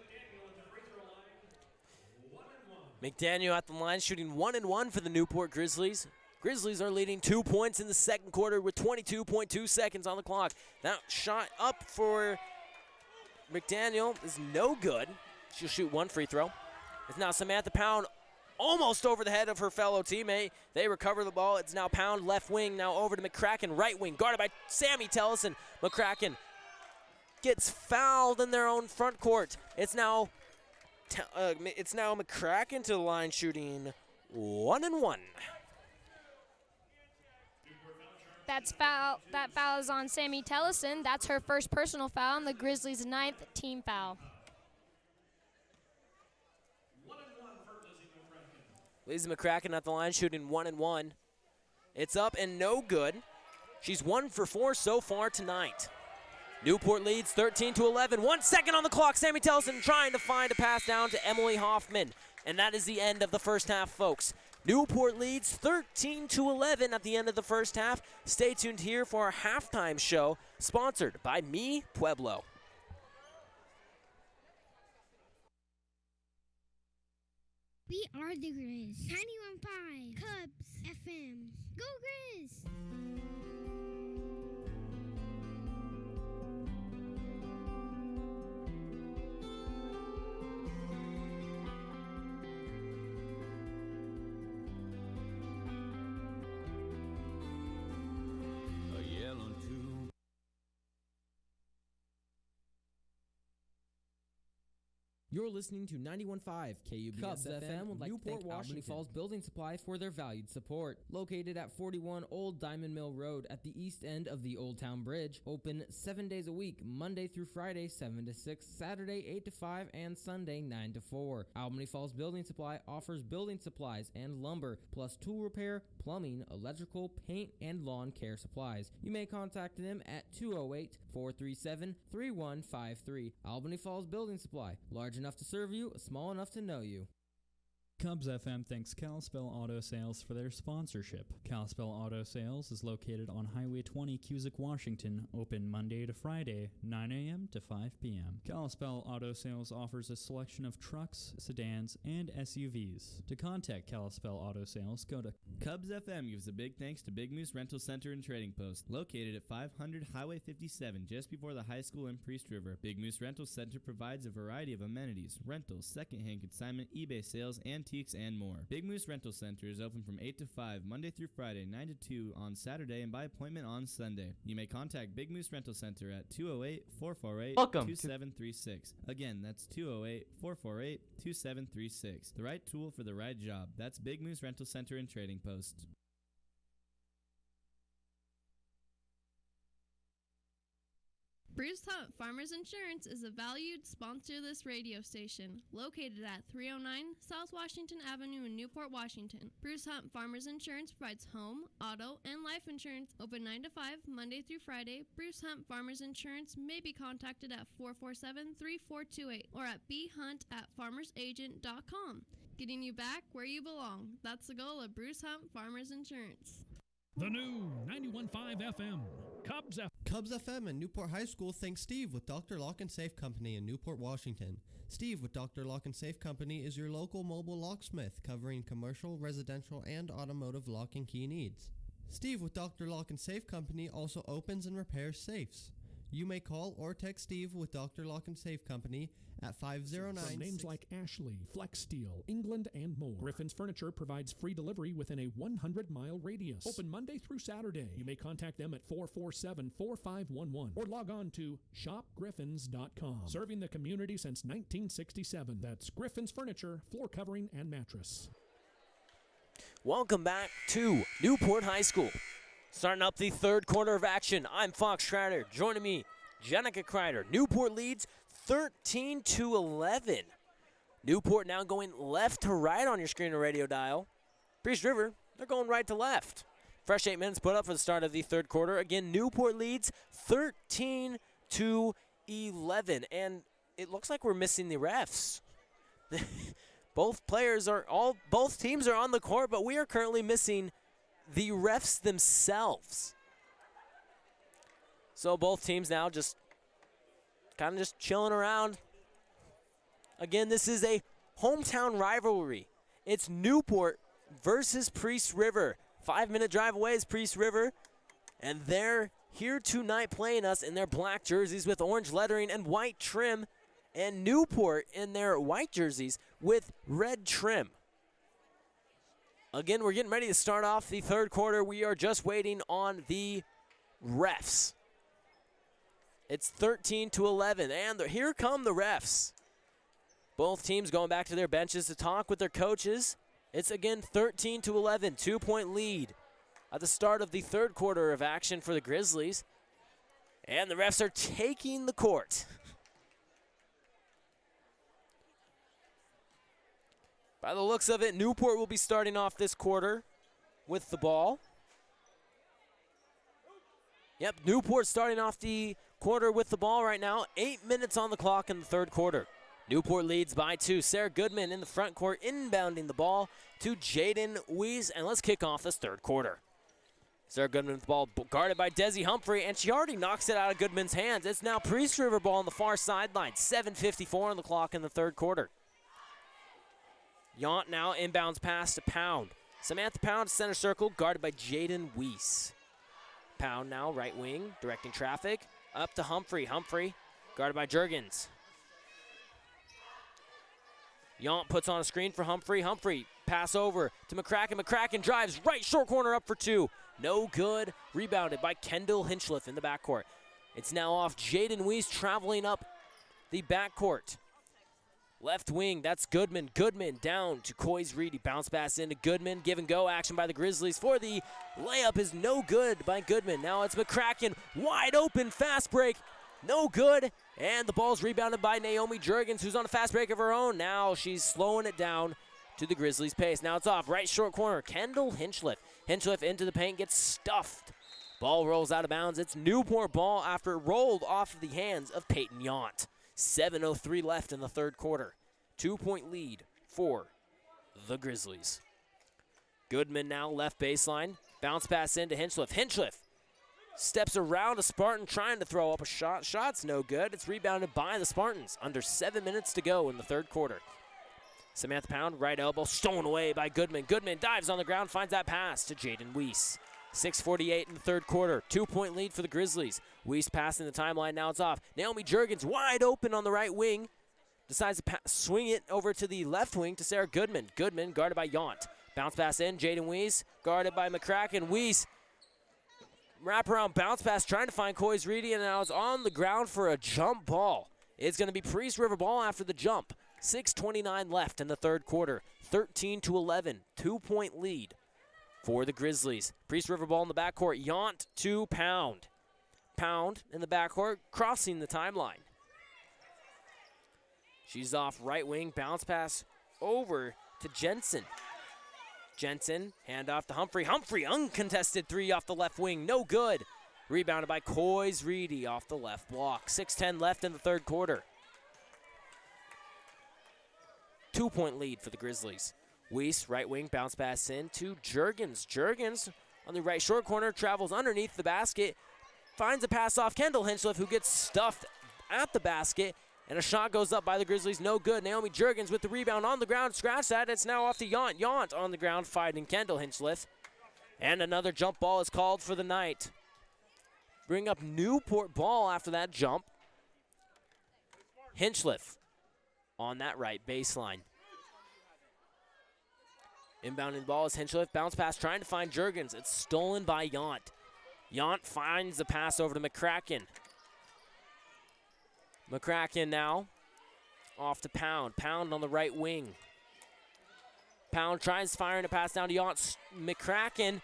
McDaniel at the line, shooting 1 and 1 for the Newport Grizzlies. Grizzlies are leading 2 points in the second quarter with 22.2 seconds on the clock. That shot up for McDaniel is no good. She'll shoot 1 free throw. It's now Samantha Pound almost over the head of her fellow teammate. They recover the ball. It's now Pound left wing, now over to McCracken right wing, guarded by Sammy Tellison. McCracken gets fouled in their own front court. It's now McCracken to the line, shooting 1 and 1. That foul is on Sammy Tellison. That's her first personal foul and the Grizzlies' 9th team foul. Lizzie McCracken at the line, shooting 1 and 1. It's up and no good. She's 1 for 4 so far tonight. Newport leads 13-11. 1 second on the clock. Sammy Tellison trying to find a pass down to Emily Hoffman. And that is the end of the first half, folks. Newport leads 13-11 at the end of the first half. Stay tuned here for our halftime show, sponsored by Mi Pueblo. We are the Grizz. 91.5 Cubs FM. Go Grizz! You're listening to 91.5 KUBS Cubs FM would like to Newport, thank Washington. Albany Falls Building Supply for their valued support. Located at 41 Old Diamond Mill Road at the east end of the Old Town Bridge. Open 7 days a week, Monday through Friday 7 to 6, Saturday 8 to 5, and Sunday 9 to 4. Albany Falls Building Supply offers building supplies and lumber, plus tool repair, plumbing, electrical, paint, and lawn care supplies. You may contact them at 208-437-3153. Albany Falls Building Supply. Large enough to serve you, small enough to know you. Cubs FM thanks Kalispell Auto Sales for their sponsorship. Kalispell Auto Sales is located on Highway 20, Cusick, Washington, open Monday to Friday, 9 a.m. to 5 p.m. Kalispell Auto Sales offers a selection of trucks, sedans, and SUVs. To contact Kalispell Auto Sales, go to Cubs FM gives a big thanks to Big Moose Rental Center and Trading Post, located at 500 Highway 57, just before the high school in Priest River. Big Moose Rental Center provides a variety of amenities, rentals, secondhand consignment, eBay sales, antiques, and more. Big Moose Rental Center is open from 8 to 5, Monday through Friday, 9 to 2 on Saturday, and by appointment on Sunday. You may contact Big Moose Rental Center at 208-448-2736. Again, that's 208-448-2736. The right tool for the right job. That's Big Moose Rental Center and Trading Post. Bruce Hunt Farmers Insurance is a valued sponsor of this radio station, located at 309 South Washington Avenue in Newport, Washington. Bruce Hunt Farmers Insurance provides home, auto, and life insurance open 9 to 5, Monday through Friday. Bruce Hunt Farmers Insurance may be contacted at 447-3428 or at bhunt@farmersagent.com. Getting you back where you belong. That's the goal of Bruce Hunt Farmers Insurance. The new 91.5 FM, Cubs FM. Cubs FM and Newport High School thanks Steve with Dr. Lock and Safe Company in Newport, Washington. Steve with Dr. Lock and Safe Company is your local mobile locksmith covering commercial, residential, and automotive lock and key needs. Steve with Dr. Lock and Safe Company also opens and repairs safes. You may call or text Steve with Dr. Lock and Safe Company at 509. From names like Ashley, Flex Steel, England, and more, Griffin's Furniture provides free delivery within a 100-mile radius. Open Monday through Saturday. You may contact them at 447-4511 or log on to shopgriffins.com. Serving the community since 1967. That's Griffin's Furniture, floor covering, and mattress. Welcome back to Newport High School. Starting up the third quarter of action, I'm Fox Kreider. Joining me, Jenica Kreider. Newport leads 13-11. Newport now going left to right on your screen or radio dial. Priest River, they're going right to left. Fresh 8 minutes put up for the start of the third quarter. Again, Newport leads 13-11. And it looks like we're missing the refs. Both teams are on the court, but we are currently missing the refs themselves. So both teams now just kind of just chilling around. Again, this is a hometown rivalry. It's Newport versus Priest River. 5-minute drive away is Priest River, and they're here tonight playing us in their black jerseys with orange lettering and white trim, and Newport in their white jerseys with red trim. Again, we're getting ready to start off the third quarter. We are just waiting on the refs. It's 13-11, and here come the refs. Both teams going back to their benches to talk with their coaches. It's again 13-11, 2-point lead at the start of the third quarter of action for the Grizzlies. And the refs are taking the court. By the looks of it, Newport will be starting off this quarter with the ball. Yep, Newport starting off the quarter with the ball right now. 8 minutes on the clock in the third quarter. Newport leads by 2. Sarah Goodman in the front court inbounding the ball to Jaden Weiss, and let's kick off this third quarter. Sarah Goodman with the ball guarded by Desi Humphrey, and she already knocks it out of Goodman's hands. It's now Priest River ball on the far sideline. 7:54 on the clock in the third quarter. Yount now inbounds pass to Pound. Samantha Pound center circle guarded by Jaden Weiss. Pound now right wing directing traffic up to Humphrey. Humphrey guarded by Jurgens. Yount puts on a screen for Humphrey. Humphrey pass over to McCracken. McCracken drives right short corner up for 2. No good. Rebounded by Kendall Hinchliff in the backcourt. It's now off Jaden Weiss traveling up the backcourt. Left wing, that's Goodman. Goodman down to Coys Reedy. Bounce pass into Goodman. Give and go action by the Grizzlies for the layup is no good by Goodman. Now it's McCracken. Wide open fast break. No good. And the ball's rebounded by Naomi Jurgens, who's on a fast break of her own. Now she's slowing it down to the Grizzlies' pace. Now it's off. Right short corner. Kendall Hinchliff. Hinchliff into the paint, gets stuffed. Ball rolls out of bounds. It's Newport ball after it rolled off of the hands of Peyton Yount. 7:03 left in the third quarter. 2-point lead for the Grizzlies. Goodman now left baseline. Bounce pass into Hinchliff. Hinchliff steps around a Spartan trying to throw up a shot. Shot's no good. It's rebounded by the Spartans. Under 7 minutes to go in the third quarter. Samantha Pound, right elbow, stolen away by Goodman. Goodman dives on the ground, finds that pass to Jaden Weiss. 6:48 in the third quarter. 2-point lead for the Grizzlies. Weiss passing the timeline, now it's off. Naomi Jurgens wide open on the right wing. Decides to swing it over to the left wing to Sarah Goodman. Goodman guarded by Yount. Bounce pass in, Jaden Weiss guarded by McCracken. Weiss wraparound bounce pass trying to find Coys Reedy, and now it's on the ground for a jump ball. It's going to be Priest River ball after the jump. 6:29 left in the third quarter. 13-11, 2-point lead for the Grizzlies. Priest River ball in the backcourt. Yount to Pound. Pound in the backcourt, crossing the timeline. She's off right wing, bounce pass over to Jensen. Jensen, handoff to Humphrey. Humphrey, uncontested 3 off the left wing, no good. Rebounded by Coys Reedy off the left block. 6:10 left in the third quarter. 2-point lead for the Grizzlies. Weiss, right wing, bounce pass in to Jurgens. Jurgens on the right short corner, travels underneath the basket, finds a pass off Kendall Hinchliff, who gets stuffed at the basket, and a shot goes up by the Grizzlies, no good. Naomi Jurgens with the rebound on the ground, scratch that, it's now off to Yount. Yount on the ground fighting Kendall Hinchliff. And another jump ball is called for the night. Bring up Newport ball after that jump. Hinchliff on that right baseline. Inbounding the ball is Hinchliff. Bounce pass trying to find Jurgens. It's stolen by Yount. Yount finds the pass over to McCracken. McCracken now off to Pound. Pound on the right wing. Pound tries firing a pass down to Yount. McCracken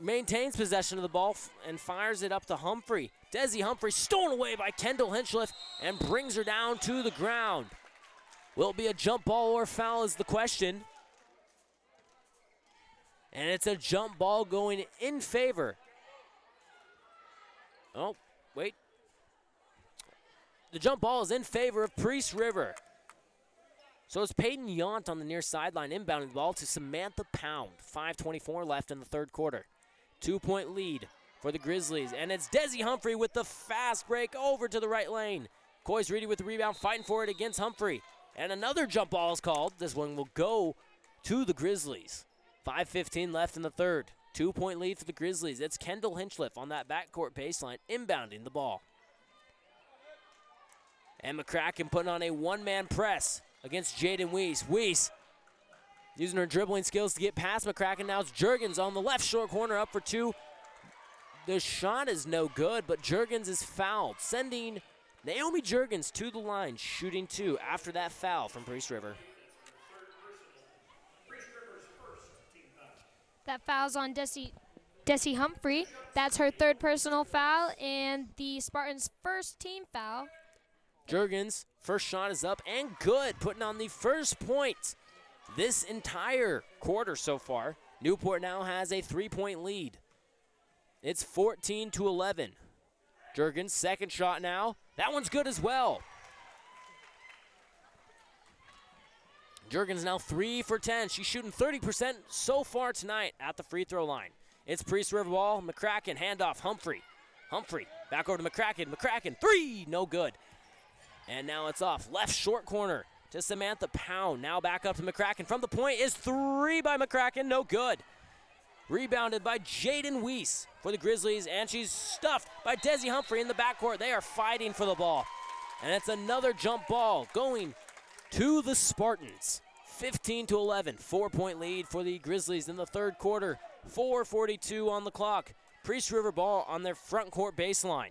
maintains possession of the ball and fires it up to Humphrey. Desi Humphrey stolen away by Kendall Hinchliff and brings her down to the ground. Will it be a jump ball or foul is the question. And it's a jump ball going in favor. Oh, wait. The jump ball is in favor of Priest River. So it's Peyton Yount on the near sideline inbounding the ball to Samantha Pound. 5:24 left in the third quarter. 2-point lead for the Grizzlies. And it's Desi Humphrey with the fast break over to the right lane. Coys Reedy with the rebound, fighting for it against Humphrey. And another jump ball is called. This one will go to the Grizzlies. 5:15 left in the third. 2-point lead for the Grizzlies. It's Kendall Hinchliff on that backcourt baseline inbounding the ball. And McCracken putting on a one-man press against Jaden Weiss. Weiss using her dribbling skills to get past McCracken. Now it's Jurgens on the left short corner up for 2. The shot is no good, but Jurgens is fouled, sending Naomi Jurgens to the line, shooting 2 after that foul from Priest River. That foul's on Desi Humphrey. That's her third personal foul and the Spartans' first team foul. Jurgens, first shot is up and good, putting on the first point this entire quarter so far. Newport now has a 3-point lead. It's 14-11. Jurgens, second shot now. That one's good as well. Jurgens now 3 for 10. She's shooting 30% so far tonight at the free throw line. It's Priest River ball. McCracken, handoff, Humphrey. Humphrey, back over to McCracken. McCracken, 3, no good. And now it's off. Left short corner to Samantha Pound. Now back up to McCracken. From the point is 3 by McCracken, no good. Rebounded by Jaden Weiss for the Grizzlies, and she's stuffed by Desi Humphrey in the backcourt. They are fighting for the ball. And it's another jump ball going to the Spartans. 15-11, 4-point lead for the Grizzlies in the third quarter. 4:42 on the clock. Priest River ball on their front court baseline.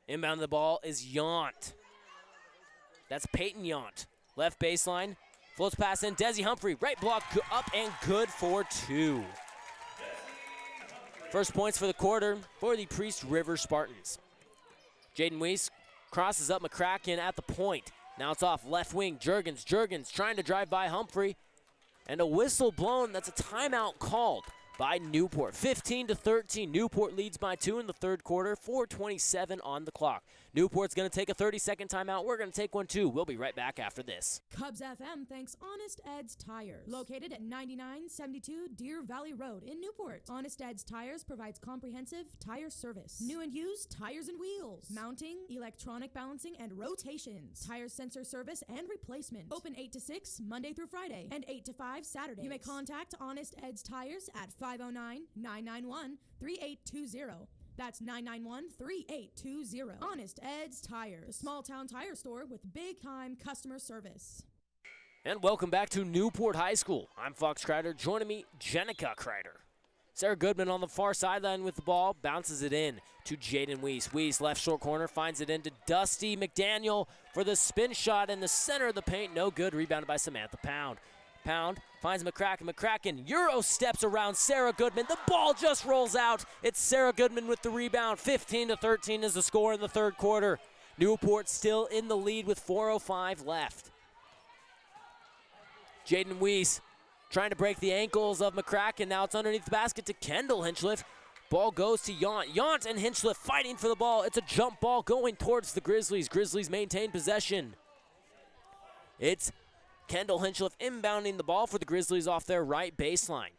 Inbound the ball is Yount. That's Peyton Yount. Left baseline, floats pass in. Desi Humphrey, right block up and good for 2. First points for the quarter for the Priest River Spartans. Jaden Weiss crosses up McCracken at the point. Now it's off left wing. Jurgens trying to drive by Humphrey. And a whistle blown. That's a timeout called by Newport. 15-13. Newport leads by 2 in the third quarter. 4:27 on the clock. Newport's going to take a 30-second timeout. We're going to take one too. We'll be right back after this. Cubs FM thanks Honest Ed's Tires, located at 9972 Deer Valley Road in Newport. Honest Ed's Tires provides comprehensive tire service, new and used tires and wheels, mounting, electronic balancing, and rotations, tire sensor service and replacement. Open 8 to 6 Monday through Friday and 8 to 5 Saturdays. You may contact Honest Ed's Tires at 509-991-3820. That's 991-3820. Honest Ed's Tires, a small town tire store with big time customer service. And welcome back to Newport High School. I'm Fox Kreider. Joining me, Jenica Kreider. Sarah Goodman on the far sideline with the ball, bounces it in to Jaden Weiss. Weiss, left short corner, finds it into Dusty McDaniel for the spin shot in the center of the paint. No good, rebounded by Samantha Pound. Pound finds McCracken. McCracken Euro steps around Sarah Goodman. The ball just rolls out. It's Sarah Goodman with the rebound. 15-13 is the score in the third quarter. Newport still in the lead with 4:05 left. Jaden Weiss trying to break the ankles of McCracken. Now it's underneath the basket to Kendall Hinchliff. Ball goes to Yount. Yount and Hinchliff fighting for the ball. It's a jump ball going towards the Grizzlies. Grizzlies maintain possession. It's Kendall Hinchliff inbounding the ball for the Grizzlies off their right baseline.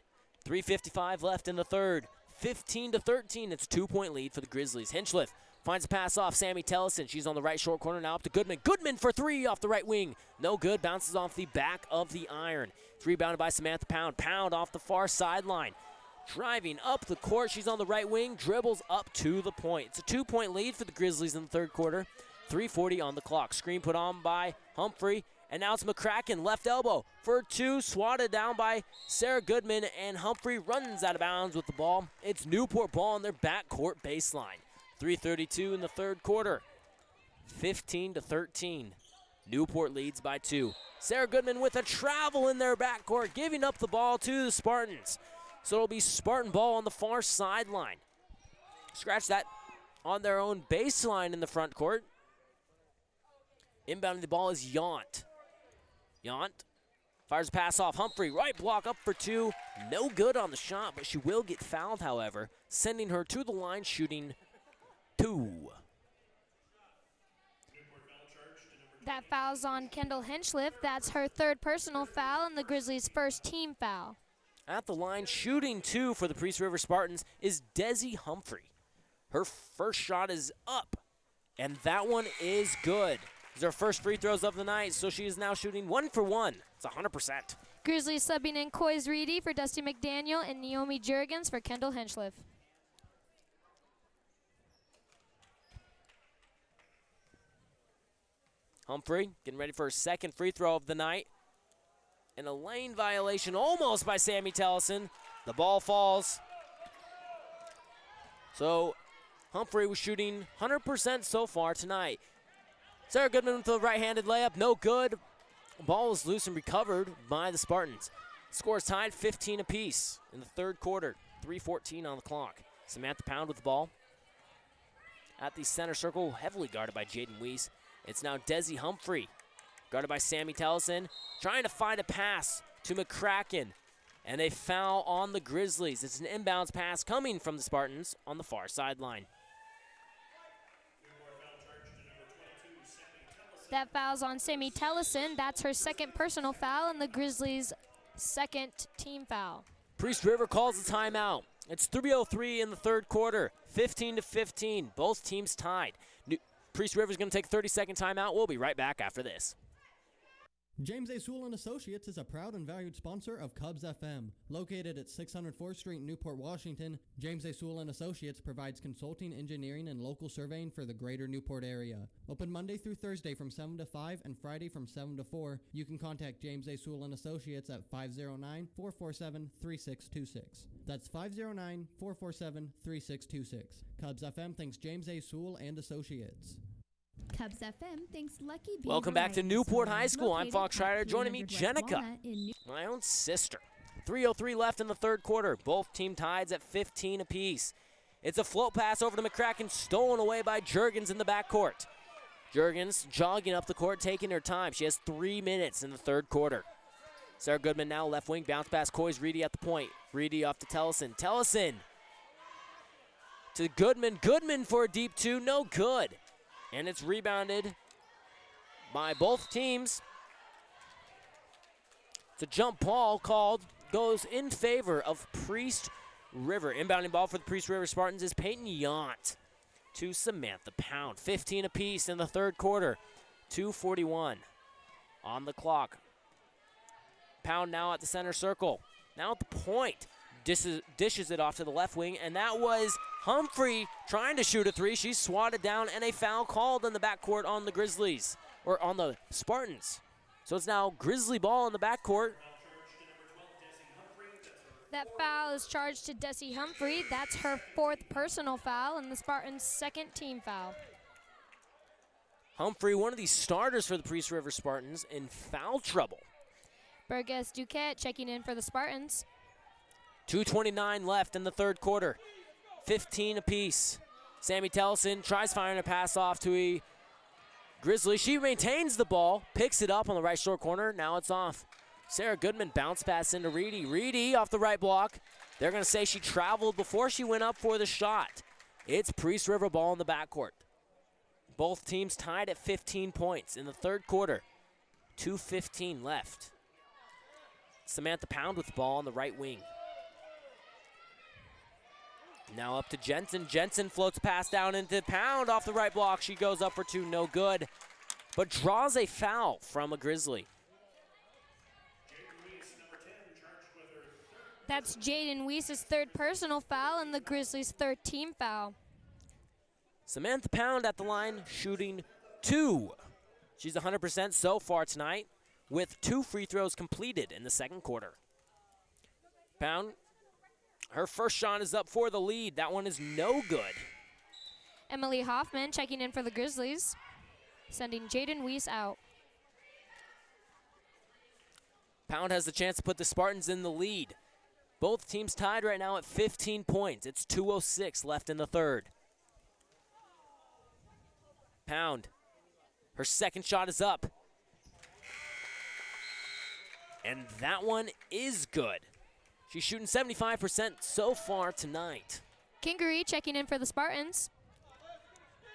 3:55 left in the third. 15-13. It's a 2-point lead for the Grizzlies. Hinchliff finds a pass off Sammy Tellison. She's on the right short corner now up to Goodman. Goodman for 3 off the right wing. No good. Bounces off the back of the iron. It's rebounded by Samantha Pound. Pound off the far sideline. Driving up the court. She's on the right wing. Dribbles up to the point. It's a 2-point lead for the Grizzlies in the third quarter. 3:40 on the clock. Screen put on by Humphrey. And now it's McCracken, left elbow for 2, swatted down by Sarah Goodman, and Humphrey runs out of bounds with the ball. It's Newport ball on their backcourt baseline. 3:32 in the third quarter. 15-13. Newport leads by 2. Sarah Goodman with a travel in their backcourt, giving up the ball to the Spartans. So it'll be Spartan ball on the far sideline. Scratch that on their own baseline in the front court. Inbounding the ball is Yount. Yount fires a pass off. Humphrey, right block up for 2. No good on the shot, but she will get fouled, however, sending her to the line shooting 2. That foul's on Kendall Hinchliff. That's her third personal foul and the Grizzlies' first team foul. At the line shooting 2 for the Priest River Spartans is Desi Humphrey. Her first shot is up, and that one is good. These are her first free throws of the night, so she is now shooting 1 for 1. It's 100%. Grizzlies subbing in Coys Reedy for Dusty McDaniel and Naomi Jurgens for Kendall Hinchliff. Humphrey getting ready for her second free throw of the night. And a lane violation almost by Sammy Tellison. The ball falls. So Humphrey was shooting 100% so far tonight. Sarah Goodman with the right-handed layup, no good. Ball was loose and recovered by the Spartans. Scores tied 15 apiece in the third quarter. 3:14 on the clock. Samantha Pound with the ball. At the center circle, heavily guarded by Jaden Weiss. It's now Desi Humphrey, guarded by Sammy Tellison, trying to find a pass to McCracken. And a foul on the Grizzlies. It's an inbounds pass coming from the Spartans on the far sideline. That foul's on Sammy Tellison. That's her second personal foul and the Grizzlies' second team foul. Priest River calls the timeout. It's 3:03 in the third quarter, 15-15. Both teams tied. Priest River's going to take a 30-second timeout. We'll be right back after this. James A. Sewell & Associates is a proud and valued sponsor of Cubs FM. Located at 604th Street, Newport, Washington, James A. Sewell & Associates provides consulting, engineering, and local surveying for the greater Newport area. Open Monday through Thursday from 7 to 5 and Friday from 7 to 4. You can contact James A. Sewell & Associates at 509-447-3626. That's 509-447-3626. Cubs FM thanks James A. Sewell & Associates. Cubs FM thanks Lucky Beaver Welcome back to Ice Newport Cream, High School. I'm located Fox at Schreider. Joining me, 300 West Jenica, Walnut in my own sister. 3:03 left in the third quarter. Both team ties at 15 apiece. It's a float pass over to McCracken, stolen away by Juergens in the backcourt. Juergens jogging up the court, taking her time. She has 3 minutes in the third quarter. Sarah Goodman now left wing, bounce pass, Coys Reedy at the point. Reedy off to Tellison. Tellison to Goodman. Goodman for a deep two, no good. And it's rebounded by both teams. It's a jump ball called, goes in favor of Priest River. Inbounding ball for the Priest River Spartans is Peyton Yount to Samantha Pound. 15 apiece in the third quarter. 2:41 on the clock. Pound now at the center circle. Now at the point. Dishes it off to the left wing, and that was Humphrey trying to shoot a three. She's swatted down, and a foul called in the backcourt on the Grizzlies, or on the Spartans. So it's now Grizzly ball in the backcourt. That foul is charged to Desi Humphrey. That's her fourth personal foul and the Spartans' second team foul. Humphrey, one of the starters for the Priest River Spartans, in foul trouble. Burgess Duquette checking in for the Spartans. 2:29 left in the third quarter. 15 apiece. Sammy Tellison tries firing a pass off to a Grizzly. She maintains the ball, picks it up on the right short corner. Now it's off. Sarah Goodman bounce pass into Reedy. Reedy off the right block. They're going to say she traveled before she went up for the shot. It's Priest River ball in the backcourt. Both teams tied at 15 points in the third quarter. 2:15 left. Samantha Pound with the ball on the right wing. Now up to Jensen. Jensen floats pass down into Pound off the right block. She goes up for two, no good, but draws a foul from a Grizzly. That's Jaden Weiss's third personal foul and the Grizzlies' third team foul. Samantha Pound at the line shooting two. She's 100% so far tonight with 2 free throws completed in the second quarter. Pound, her first shot is up for the lead. That one is no good. Emily Hoffman checking in for the Grizzlies, sending Jaden Weiss out. Pound has the chance to put the Spartans in the lead. Both teams tied right now at 15 points. It's 2:06 left in the third. Pound, her second shot is up. And that one is good. She's shooting 75% so far tonight. Kingery checking in for the Spartans.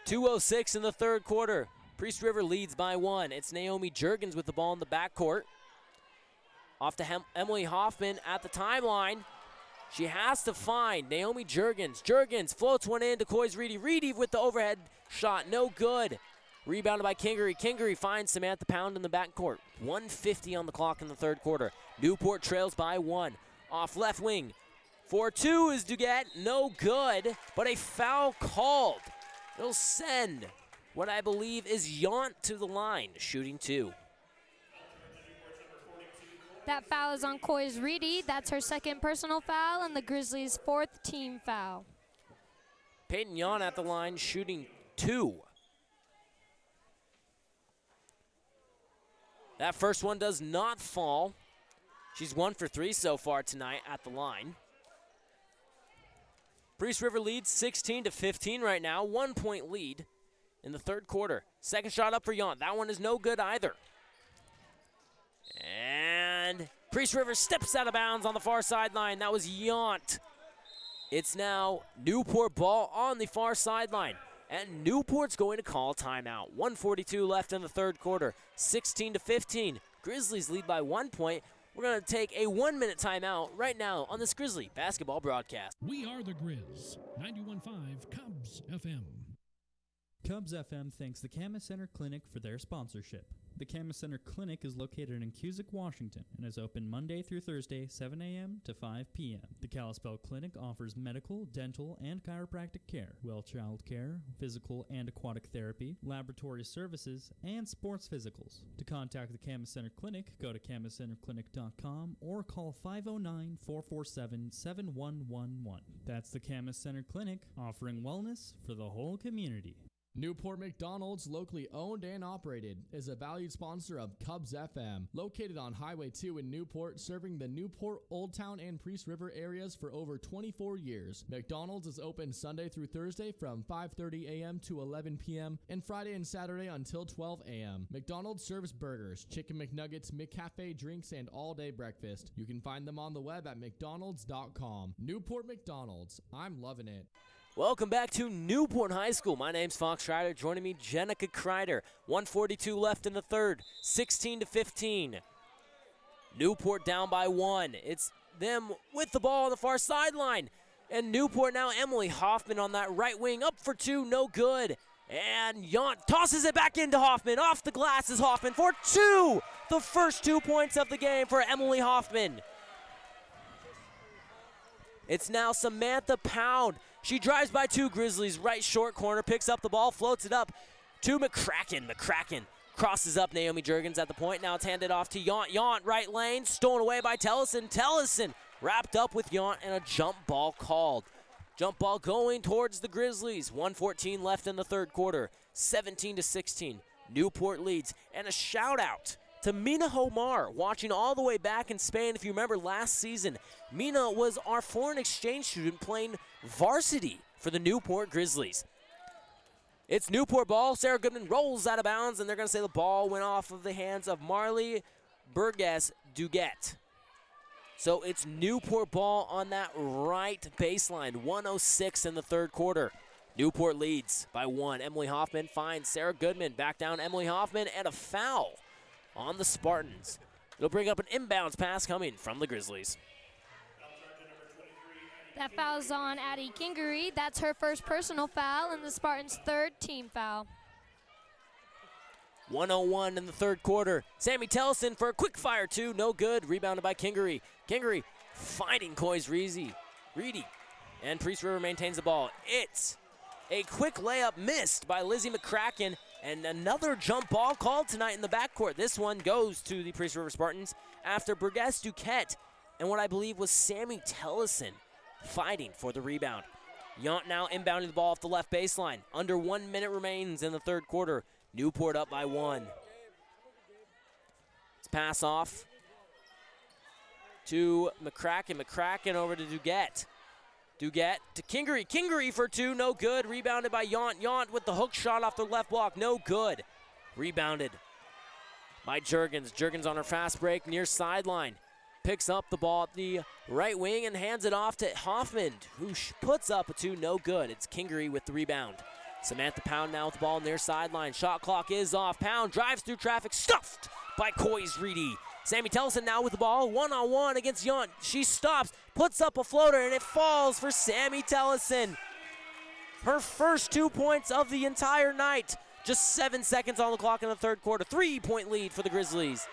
2:06 in the third quarter. Priest River leads by 1. It's Naomi Juergens with the ball in the backcourt. Off to Emily Hoffman at the timeline. She has to find Naomi Juergens. Juergens floats one in to Coys Reedy. Reedy with the overhead shot, no good. Rebounded by Kingery. Kingery finds Samantha Pound in the backcourt. 1:50 on the clock in the third quarter. Newport trails by 1. Off left wing. 4-2 is Dugat. No good, but a foul called. It'll send what I believe is Yount to the line, shooting 2. That foul is on Coys Reedy. That's her second personal foul and the Grizzlies' fourth team foul. Peyton Yount at the line, shooting 2. That first one does not fall. She's 1 for 3 so far tonight at the line. Priest River leads 16-15 right now. 1 point lead in the third quarter. Second shot up for Yount. That one is no good either. And Priest River steps out of bounds on the far sideline. That was Yount. It's now Newport ball on the far sideline. And Newport's going to call timeout. 1:42 left in the third quarter. 16-15. Grizzlies lead by 1 point. We're going to take a 1-minute timeout right now on this Grizzly basketball broadcast. We are the Grizz. 91.5 Cubs FM. Cubs FM thanks the Camas Center Clinic for their sponsorship. The Camas Center Clinic is located in Cusick, Washington, and is open Monday through Thursday, 7 a.m. to 5 p.m. The Kalispell Clinic offers medical, dental, and chiropractic care, well child care, physical and aquatic therapy, laboratory services, and sports physicals. To contact the Camas Center Clinic, go to camascenterclinic.com or call 509-447-7111. That's the Camas Center Clinic, offering wellness for the whole community. Newport McDonald's, locally owned and operated, is a valued sponsor of Cubs FM. Located on Highway 2 in Newport, serving the Newport, Old Town, and Priest River areas for over 24 years. McDonald's is open Sunday through Thursday from 5:30 a.m. to 11 p.m. and Friday and Saturday until 12 a.m. McDonald's serves burgers, chicken McNuggets, McCafe drinks, and all-day breakfast. You can find them on the web at mcdonalds.com. Newport McDonald's. I'm loving it. Welcome back to Newport High School. My name's Fox Kreider. Joining me, Jenica Kreider. 1:42 left in the third. 16-15. Newport down by 1. It's them with the ball on the far sideline. And Newport now, Emily Hoffman on that right wing. Up for 2, no good. And Yount tosses it back into Hoffman. Off the glass is Hoffman for 2. The first 2 points of the game for Emily Hoffman. It's now Samantha Pound. She drives by 2 Grizzlies, right short corner, picks up the ball, floats it up to McCracken. McCracken crosses up Naomi Juergens at the point. Now it's handed off to Yount. Yount, right lane, stolen away by Tellison. Tellison wrapped up with Yount and a jump ball called. Jump ball going towards the Grizzlies. 1:14 left in the third quarter. 17-16. Newport leads. And a shout out to Mina Homar, watching all the way back in Spain. If you remember last season, Mina was our foreign exchange student playing varsity for the Newport Grizzlies. It's Newport ball. Sarah Goodman rolls out of bounds, and they're going to say the ball went off of the hands of Marley Burgess-Duguet. So it's Newport ball on that right baseline. 1:06 in the third quarter. Newport leads by 1. Emily Hoffman finds Sarah Goodman. Back down Emily Hoffman, and a foul on the Spartans. It'll bring up an inbounds pass coming from the Grizzlies. That foul's on Addie Kingery. That's her first personal foul and the Spartans' third team foul. 1:01 in the third quarter. Sammy Tellison for a quick fire 2, no good. Rebounded by Kingery. Kingery finding Coys Reedy. And Priest River maintains the ball. It's a quick layup missed by Lizzie McCracken, and another jump ball called tonight in the backcourt. This one goes to the Priest River Spartans after Burgess-Duquette and what I believe was Sammy Tellison fighting for the rebound. Yount now inbounding the ball off the left baseline. Under 1 minute remains in the third quarter. Newport up by 1. It's pass off to McCracken. McCracken over to Duguet. Duguet to Kingery. Kingery for 2, no good. Rebounded by Yount. Yount with the hook shot off the left block, no good. Rebounded by Juergens. Juergens on her fast break near sideline. Picks up the ball at the right wing and hands it off to Hoffman, who puts up a 2, no good. It's Kingery with the rebound. Samantha Pound now with the ball near sideline. Shot clock is off. Pound drives through traffic, stuffed by Coys Reedy. Sammy Tellison now with the ball, one-on-one against Yount. She stops, puts up a floater, and it falls for Sammy Tellison. Her first 2 points of the entire night. Just 7 seconds on the clock in the third quarter. 3-point lead for the Grizzlies.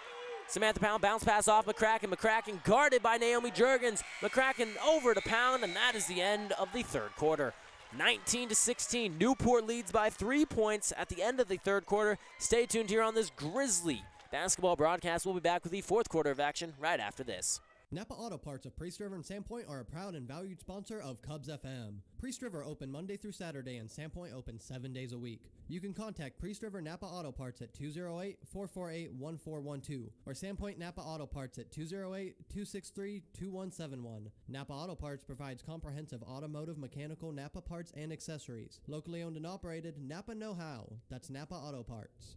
Samantha Pound bounce pass off McCracken. McCracken guarded by Naomi Juergens. McCracken over to Pound, and that is the end of the third quarter. 19-16. Newport leads by 3 points at the end of the third quarter. Stay tuned here on this Grizzly basketball broadcast. We'll be back with the fourth quarter of action right after this. Napa Auto Parts of Priest River and Sandpoint are a proud and valued sponsor of Cubs FM. Priest River open Monday through Saturday and Sandpoint open 7 days a week. You can contact Priest River Napa Auto Parts at 208-448-1412 or Sandpoint Napa Auto Parts at 208-263-2171. Napa Auto Parts provides comprehensive automotive, mechanical, Napa parts, and accessories. Locally owned and operated, Napa know-how. That's Napa Auto Parts.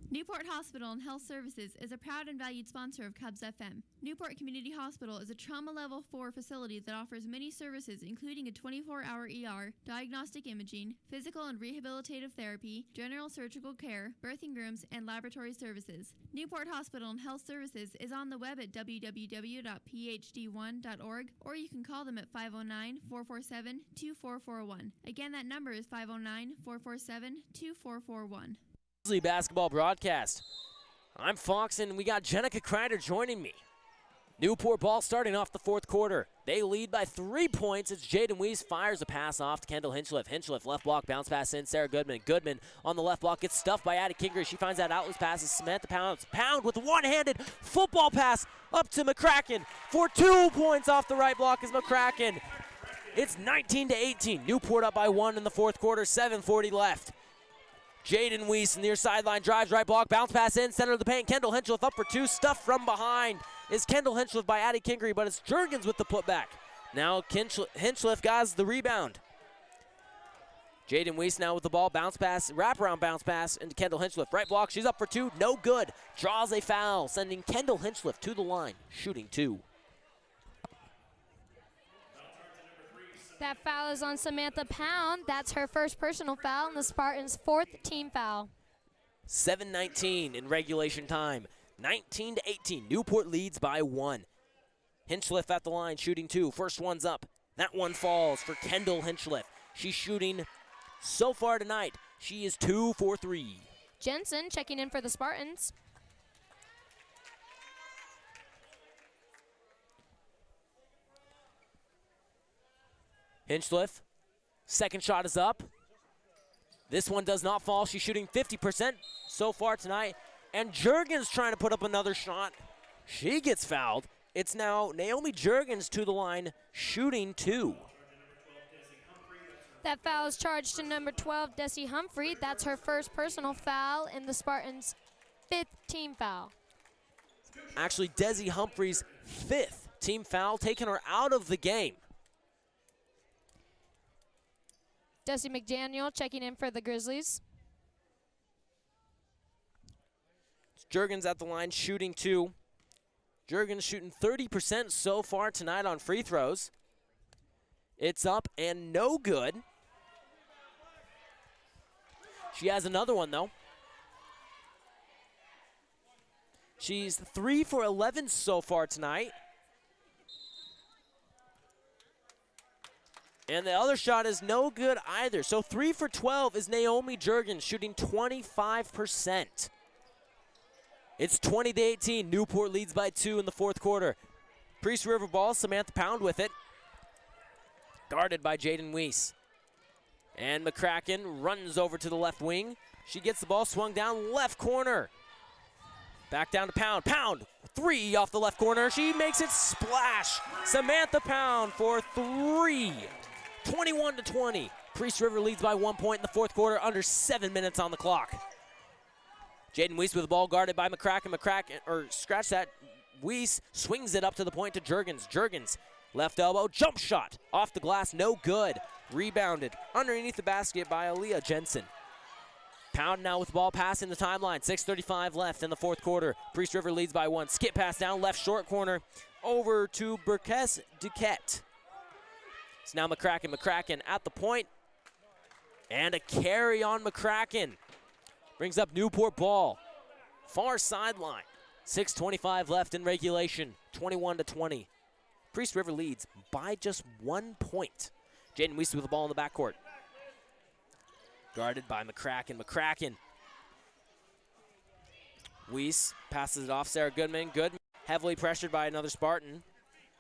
Newport Hospital and Health Services is a proud and valued sponsor of Cubs FM. Newport Community Hospital is a trauma level 4 facility that offers many services including a 24-hour ER, diagnostic imaging, physical and rehabilitative therapy, general surgical care, birthing rooms, and laboratory services. Newport Hospital and Health Services is on the web at www.phd1.org, or you can call them at 509-447-2441. Again, that number is 509-447-2441. Basketball broadcast. I'm Fox, and we got Jenica Kreider joining me. Newport ball starting off the fourth quarter. They lead by 3 points. It's Jaden Weiss fires a pass off to Kendall Hinchliff. Hinchliff left block, bounce pass in. Sarah Goodman. Goodman on the left block gets stuffed by Addie Kingery. She finds that outlet pass. Samantha Pound with a one-handed football pass up to McCracken for 2 points off the right block is McCracken. It's 19-18. Newport up by 1 in the fourth quarter. 7:40 left. Jaden Weiss near sideline, drives right block, bounce pass in, center of the paint. Kendall Hinchliff up for 2, stuffed from behind is Kendall Hinchliff by Addie Kingery, but it's Jurgens with the putback. Now Hinchliff got the rebound. Jaden Weiss now with the ball, bounce pass, wraparound bounce pass into Kendall Hinchliff. Right block, she's up for 2, no good. Draws a foul, sending Kendall Hinchliff to the line, shooting 2. That foul is on Samantha Pound. That's her first personal foul and the Spartans' 4th team foul. 7:19 in regulation time. 19-18. Newport leads by 1. Hinchliff at the line, shooting 2. First one's up. That one falls for Kendall Hinchliff. She's shooting so far tonight. She is 2 for 3. Jensen checking in for the Spartans. Hinchliff, second shot is up. This one does not fall. She's shooting 50% so far tonight. And Jurgens trying to put up another shot. She gets fouled. It's now Naomi Jurgens to the line, shooting 2. That foul is charged to number 12, Desi Humphrey. That's her first personal foul and the Spartans' 5th team foul. Actually, Desi Humphrey's 5th team foul, taking her out of the game. Desi McDaniel checking in for the Grizzlies. Jurgens at the line, shooting 2. Jurgens shooting 30% so far tonight on free throws. It's up and no good. She has another one, though. She's 3 for 11 so far tonight. And the other shot is no good either. So 3 for 12 is Naomi Jurgens, shooting 25%. It's 20-18. Newport leads by 2 in the fourth quarter. Priest River ball, Samantha Pound with it. Guarded by Jaden Weiss. And McCracken runs over to the left wing. She gets the ball swung down left corner. Back down to Pound. Pound, 3 off the left corner. She makes it splash. Samantha Pound for 3. 21-20. Priest River leads by 1 point in the fourth quarter, under 7 minutes on the clock. Jaden Weiss with the ball guarded by McCracken. Weiss swings it up to the point to Jurgens. Jurgens, left elbow, jump shot. Off the glass, no good. Rebounded underneath the basket by Aaliyah Jensen. Pound now with the ball passing the timeline. 6:35 left in the fourth quarter. Priest River leads by 1. Skip pass down left short corner over to Burkess Duquette. It's now McCracken. McCracken at the point. And a carry on McCracken. Brings up Newport ball. Far sideline. 6:25 left in regulation. 21-20. Priest River leads by just 1 point. Jaden Weiss with the ball in the backcourt. Guarded by McCracken. McCracken. Weiss passes it off. Sarah Goodman. Goodman heavily pressured by another Spartan.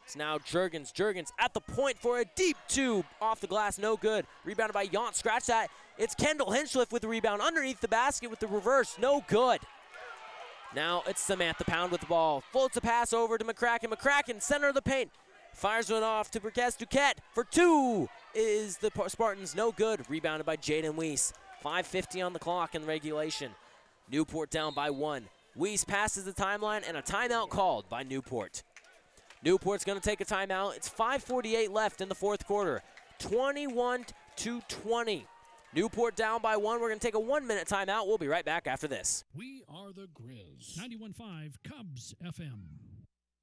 It's now Jurgens. Jurgens at the point for a deep 2. Off the glass, no good. Rebounded by Yont. Scratch that. It's Kendall Hinchliff with the rebound underneath the basket with the reverse. No good. Now it's Samantha Pound with the ball. Floats a pass over to McCracken. McCracken, center of the paint. Fires one off to Burkess Duquette for 2. Is the Spartans no good. Rebounded by Jaden Weiss. 5:50 on the clock in regulation. Newport down by 1. Weiss passes the timeline and a timeout called by Newport. Newport's going to take a timeout. It's 5:48 left in the fourth quarter. 21-20. Newport down by 1. We're going to take a 1-minute timeout. We'll be right back after this. We are the Grizz. 91.5 Cubs FM.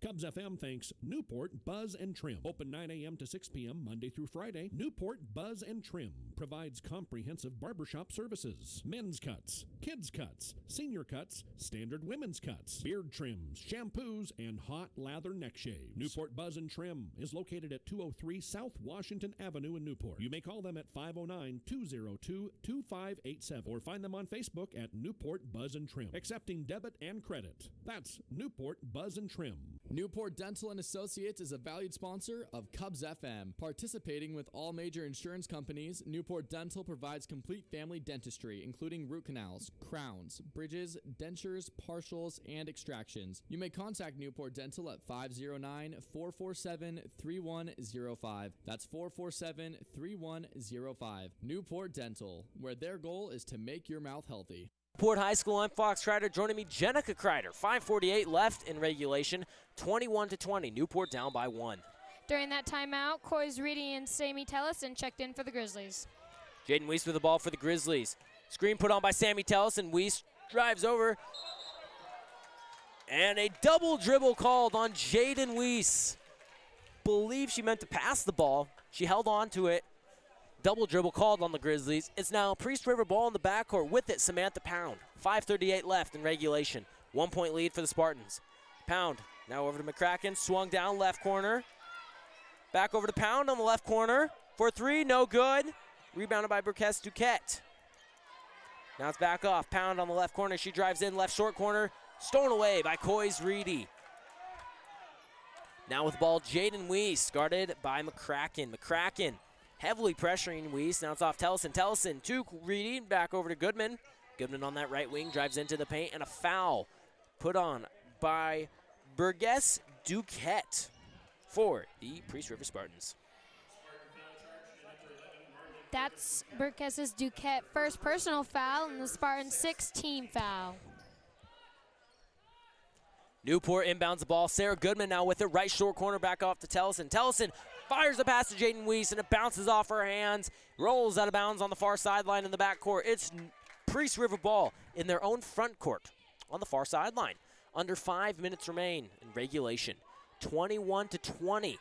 Cubs FM thanks Newport Buzz and Trim. Open 9 a.m. to 6 p.m. Monday through Friday. Newport Buzz and Trim provides comprehensive barbershop services. Men's cuts, kids cuts, senior cuts, standard women's cuts, beard trims, shampoos, and hot lather neck shaves. Newport Buzz and Trim is located at 203 South Washington Avenue in Newport. You may call them at 509-202-2587 or find them on Facebook at Newport Buzz and Trim. Accepting debit and credit. That's Newport Buzz and Trim. Newport Dental and Associates is a valued sponsor of Cubs FM. Participating with all major insurance companies, Newport Dental provides complete family dentistry, including root canals, crowns, bridges, dentures, partials, and extractions. You may contact Newport Dental at 509-447-3105. That's 447-3105. Newport Dental, where their goal is to make your mouth healthy. Newport High School, I'm Fox Kreider. Joining me, Jenica Kreider. 5:48 left in regulation, 21-20. Newport down by 1. During that timeout, Coys Reedy and Sammy Tellison checked in for the Grizzlies. Jaden Weiss with the ball for the Grizzlies. Screen put on by Sammy Tellison. Weiss drives over. And a double dribble called on Jaden Weiss. Believe she meant to pass the ball. She held on to it. Double dribble called on the Grizzlies. It's now Priest River ball in the backcourt. With it, Samantha Pound. 5:38 left in regulation. 1-point lead for the Spartans. Pound now over to McCracken. Swung down left corner. Back over to Pound on the left corner. For 3, no good. Rebounded by Burkess Duquette. Now it's back off. Pound on the left corner. She drives in left short corner. Stolen away by Coys Reedy. Now with the ball, Jaden Weiss, guarded by McCracken. McCracken heavily pressuring Weiss. Now it's off Tellison. Tellison to Reedy. Back over to Goodman. Goodman on that right wing drives into the paint, and a foul put on by Burgess Duquette for the Priest River Spartans. That's Burgess's Duquette first personal foul and the Spartans' 6th team foul. Newport inbounds the ball. Sarah Goodman now with it. Right short corner back off to Tellison. Tellison fires the pass to Jaden Weiss, and it bounces off her hands. Rolls out of bounds on the far sideline in the backcourt. It's Priest River ball in their own front court on the far sideline. Under 5 minutes remain in regulation. 21-20.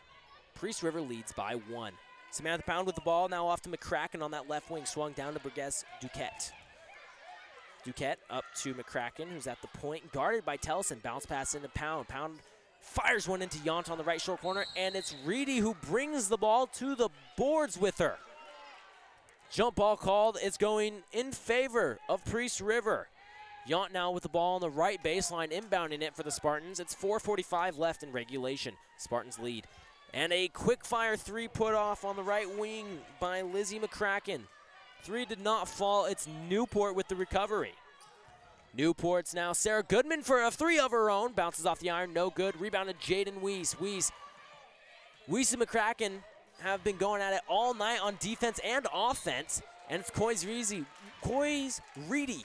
Priest River leads by 1. Samantha Pound with the ball. Now off to McCracken on that left wing. Swung down to Burgess Duquette. Duquette up to McCracken, who's at the point, guarded by Tellison. Bounce pass into Pound. Pound fires one into Yount on the right short corner, and it's Reedy who brings the ball to the boards with her. Jump ball called. It's going in favor of Priest River. Yount now with the ball on the right baseline, inbounding it for the Spartans. It's 4:45 left in regulation. Spartans lead. And a quick fire 3 put off on the right wing by Lizzie McCracken. 3 did not fall. It's Newport with the recovery. Newport's now Sarah Goodman for a 3 of her own. Bounces off the iron, no good. Rebounded Jaden Weiss. Weiss and McCracken have been going at it all night on defense and offense. And it's Coys Reedy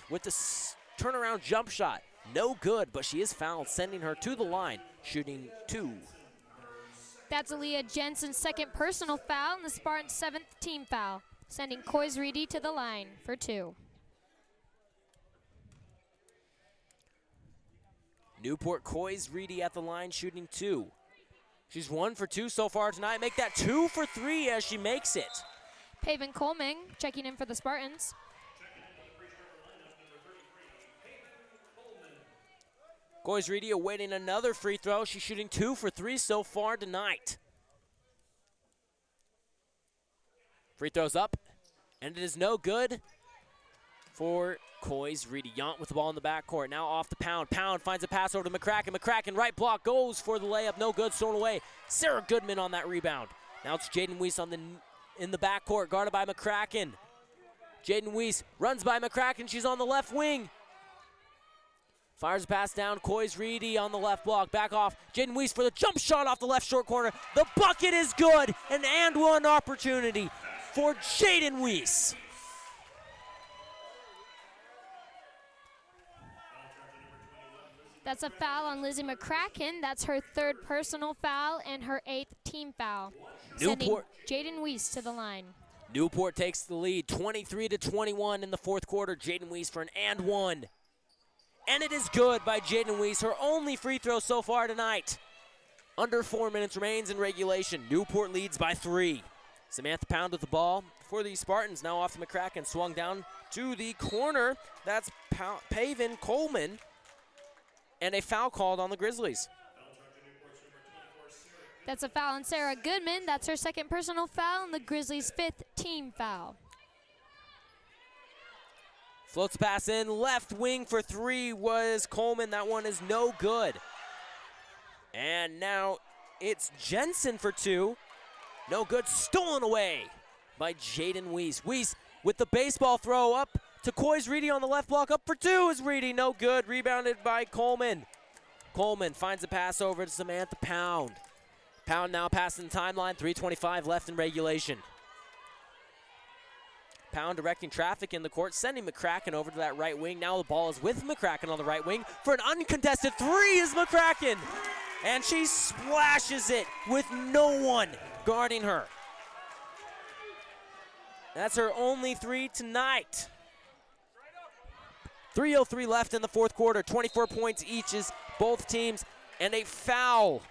with the turnaround jump shot. No good, but she is fouled, sending her to the line, shooting 2. That's Aaliyah Jensen's 2nd personal foul and the Spartans' 7th team foul, sending Coys Reedy to the line for 2. Newport Coys Reedy at the line, shooting 2. She's 1 for 2 so far tonight. Make that 2 for 3 as she makes it. Paven Coleman checking in for the Spartans. Coys Reedy awaiting another free throw. She's shooting 2 for 3 so far tonight. Free throws up, and it is no good for Coys Reedy. Yount with the ball in the backcourt. Now off to Pound. Pound finds a pass over to McCracken. McCracken right block goes for the layup. No good. Stolen away. Sarah Goodman on that rebound. Now it's Jaden Weiss in the backcourt, guarded by McCracken. Jaden Weiss runs by McCracken. She's on the left wing. Fires a pass down. Coys Reedy on the left block. Back off. Jaden Weiss for the jump shot off the left short corner. The bucket is good. An and one opportunity for Jaden Weiss. That's a foul on Lizzie McCracken. That's her 3rd personal foul and her 8th team foul. Newport. Sending Jaden Weiss to the line. Newport takes the lead, 23-21 in the fourth quarter. Jaden Weiss for an and one. And it is good by Jaden Weiss, her only free throw so far tonight. Under 4 minutes remains in regulation. Newport leads by 3. Samantha Pound with the ball for the Spartans. Now off to McCracken, swung down to the corner. That's Pavin Coleman. And a foul called on the Grizzlies. That's a foul on Sarah Goodman. That's her second personal foul and the Grizzlies' 5th team foul. Floats pass in, left wing for 3 was Coleman. That one is no good. And now it's Jensen for 2. No good, stolen away by Jaden Weiss. Weiss with the baseball throw up to Coys Reedy on the left block. Up for 2 is Reedy, no good. Rebounded by Coleman. Coleman finds a pass over to Samantha Pound. Pound now passing the timeline, 3:25 left in regulation. Pound directing traffic in the court, sending McCracken over to that right wing. Now the ball is with McCracken on the right wing. For an uncontested 3 is McCracken. And she splashes it with no one guarding her. That's her only 3 tonight. 3:03 left in the fourth quarter. 24 points each is both teams. And a foul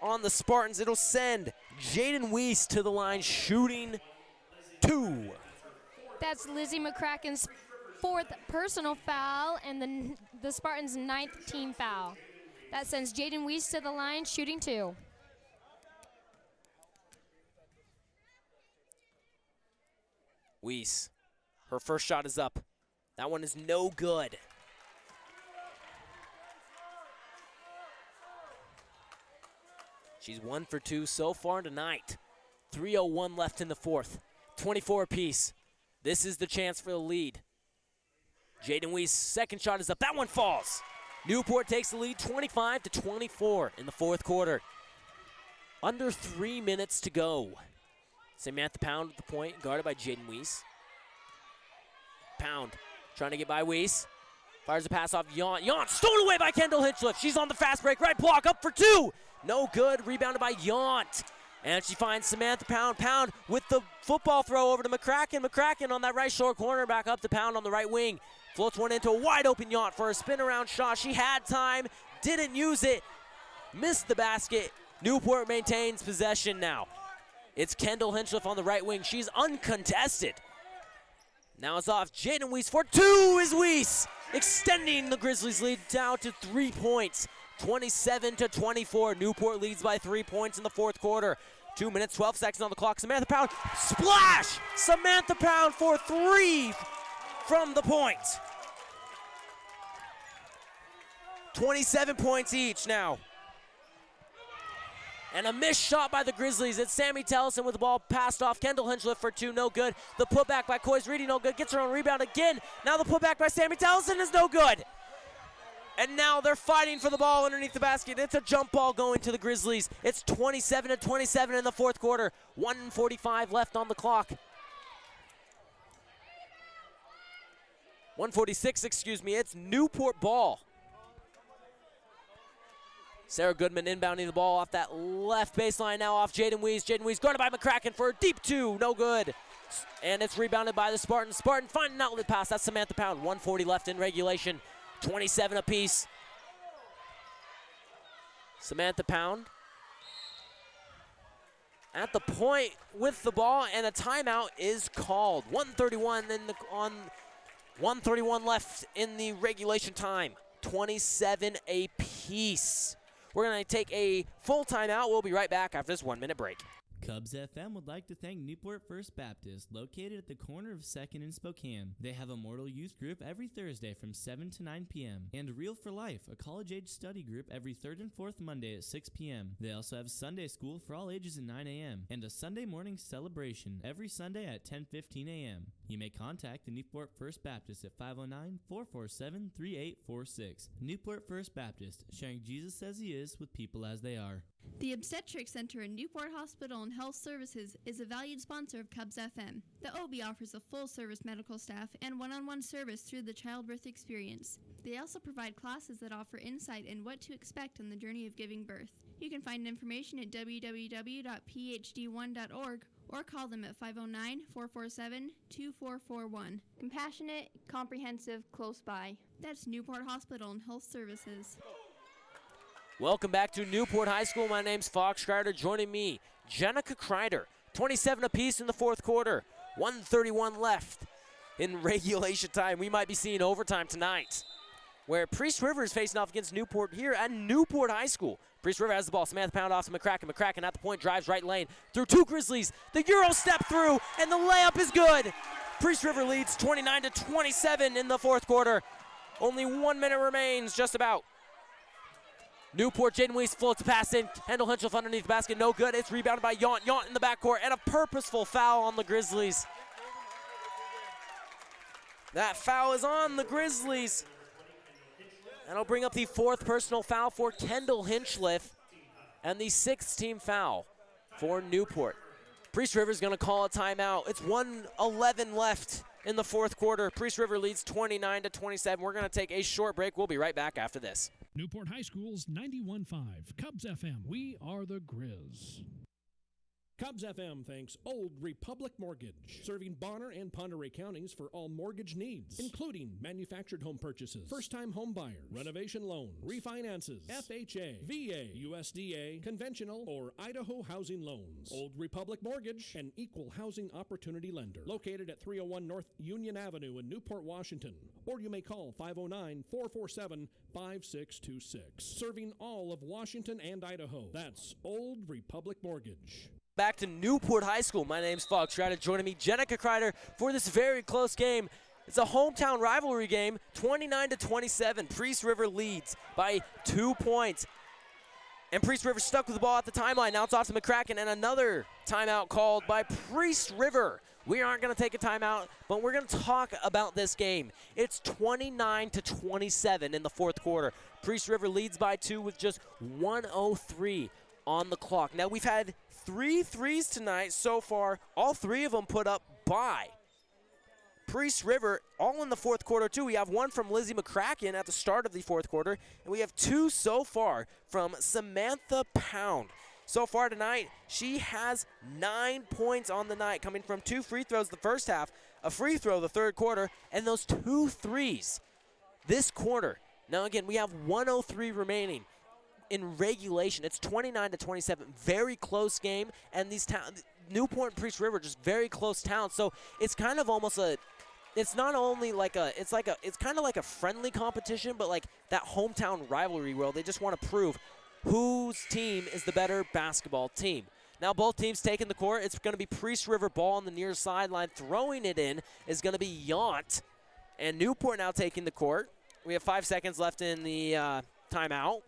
on the Spartans. It'll send Jaden Weiss to the line shooting 2. That's Lizzie McCracken's 4th personal foul and the Spartans' 9th team foul. That sends Jaden Weiss to the line shooting 2. Weiss, her first shot is up. That one is no good. She's 1 for 2 so far tonight. 3:01 left in the fourth. 24 apiece. This is the chance for the lead. Jaden Weiss' second shot is up. That one falls. Newport takes the lead 25-24 in the fourth quarter. Under 3 minutes to go. Samantha Pound at the point, guarded by Jaden Weiss. Pound trying to get by Weiss. Fires a pass off Yount. Yount stolen away by Kendall Hinchliff. She's on the fast break. Right block up for 2. No good. Rebounded by Yount. And she finds Samantha Pound. Pound with the football throw over to McCracken. McCracken on that right short corner. Back up to Pound on the right wing. Floats one into a wide open Yount for a spin around shot. She had time. Didn't use it. Missed the basket. Newport maintains possession now. It's Kendall Hinchliff on the right wing. She's uncontested. Now it's off. Jaden Weiss for 2 is Weiss. Extending the Grizzlies lead down to 3 points. 27-24. Newport leads by 3 points in the fourth quarter. 2 minutes, 12 seconds on the clock. Samantha Pound, splash! Samantha Pound for 3 from the point. 27 points each now. And a missed shot by the Grizzlies. It's Sammy Tellison with the ball passed off. Kendall Hinchliff for 2, no good. The putback by Coys Reedy, no good. Gets her own rebound again. Now the putback by Sammy Tellison is no good. And now they're fighting for the ball underneath the basket. It's a jump ball going to the Grizzlies. It's 27-27 in the fourth quarter. 1:45 left on the clock. 1:46, excuse me. It's Newport ball. Sarah Goodman inbounding the ball off that left baseline now off Jaden Weiss. Jaden Weiss guarded by McCracken for a deep 2, no good. And it's rebounded by the Spartans. Spartan finding an outlet pass. That's Samantha Pound. 1:40 left in regulation. 27 apiece. Samantha Pound at the point with the ball, and a timeout is called. 1:31 left in the regulation time. 27 apiece. We're going to take a full timeout. We'll be right back after this 1-minute break. Cubs FM would like to thank Newport First Baptist, located at the corner of 2nd and Spokane. They have a Mortal Youth group every Thursday from 7 to 9 p.m. and Real for Life, a college-age study group every 3rd and 4th Monday at 6 p.m. They also have Sunday school for all ages at 9 a.m. and a Sunday morning celebration every Sunday at 10:15 a.m. You may contact the Newport First Baptist at 509-447-3846. Newport First Baptist, sharing Jesus as he is with people as they are. The Obstetric Center in Newport Hospital and Health Services is a valued sponsor of Cubs FM. The OB offers a full-service medical staff and one-on-one service through the childbirth experience. They also provide classes that offer insight in what to expect on the journey of giving birth. You can find information at www.phd1.org or call them at 509-447-2441. Compassionate, comprehensive, close by. That's Newport Hospital and Health Services. Welcome back to Newport High School. My name's Fox Kreider. Joining me, Jenica Kreider. 27 apiece in the fourth quarter. 1:31 left in regulation time. We might be seeing overtime tonight, where Priest River is facing off against Newport here at Newport High School. Priest River has the ball. Samantha Pound off to McCracken. McCracken at the point, drives right lane through two Grizzlies. The Euro step through, and the layup is good. Priest River leads 29-27 in the fourth quarter. Only 1 minute remains, just about. Newport, Jaden Weiss floats the pass in. Kendall Hinshelf underneath the basket, no good. It's rebounded by Yount. Yount in the backcourt, and a purposeful foul on the Grizzlies. That foul is on the Grizzlies. That'll bring up the fourth personal foul for Kendall Hinchliffe and the sixth team foul for Newport. Priest River's gonna call a timeout. It's 1:11 left in the fourth quarter. Priest River leads 29-27. We're gonna take a short break. We'll be right back after this. Newport High School's 91.5 Cubs FM. We are the Grizz. Cubs FM thanks Old Republic Mortgage, serving Bonner and Pend Oreille counties for all mortgage needs, including manufactured home purchases, first-time home buyers, renovation loans, refinances, FHA, VA, USDA, conventional, or Idaho housing loans. Old Republic Mortgage, an equal housing opportunity lender, located at 301 North Union Avenue in Newport, Washington, or you may call 509-447-5626, serving all of Washington and Idaho. That's Old Republic Mortgage. Back to Newport High School. My name's Fox Kreider. Joining me, Jenica Kreider, for this very close game. It's a hometown rivalry game, 29-27. Priest River leads by 2 points. And Priest River stuck with the ball at the timeline. Now it's off to McCracken, and another timeout called by Priest River. We aren't going to take a timeout, but we're going to talk about this game. It's 29-27 in the fourth quarter. Priest River leads by 2 with just 1:03 on the clock. Now, we've had 3 threes tonight so far, all 3 of them put up by Priest River, all in the fourth quarter too. We have 1 from Lizzie McCracken at the start of the fourth quarter, and we have 2 so far from Samantha Pound. So far tonight, she has 9 points on the night, coming from 2 free throws the first half, a free throw the third quarter, and those 2 threes this quarter. Now again, we have 1:03 remaining. In regulation, it's 29-27, very close game, and these Newport and Priest River just very close towns. So it's kind of almost it's not only like it's kind of like a friendly competition, but like that hometown rivalry where they just want to prove whose team is the better basketball team. Now both teams taking the court. It's going to be Priest River ball on the near sideline. Throwing it in is going to be Yount, and Newport now taking the court. We have 5 seconds left in the timeout.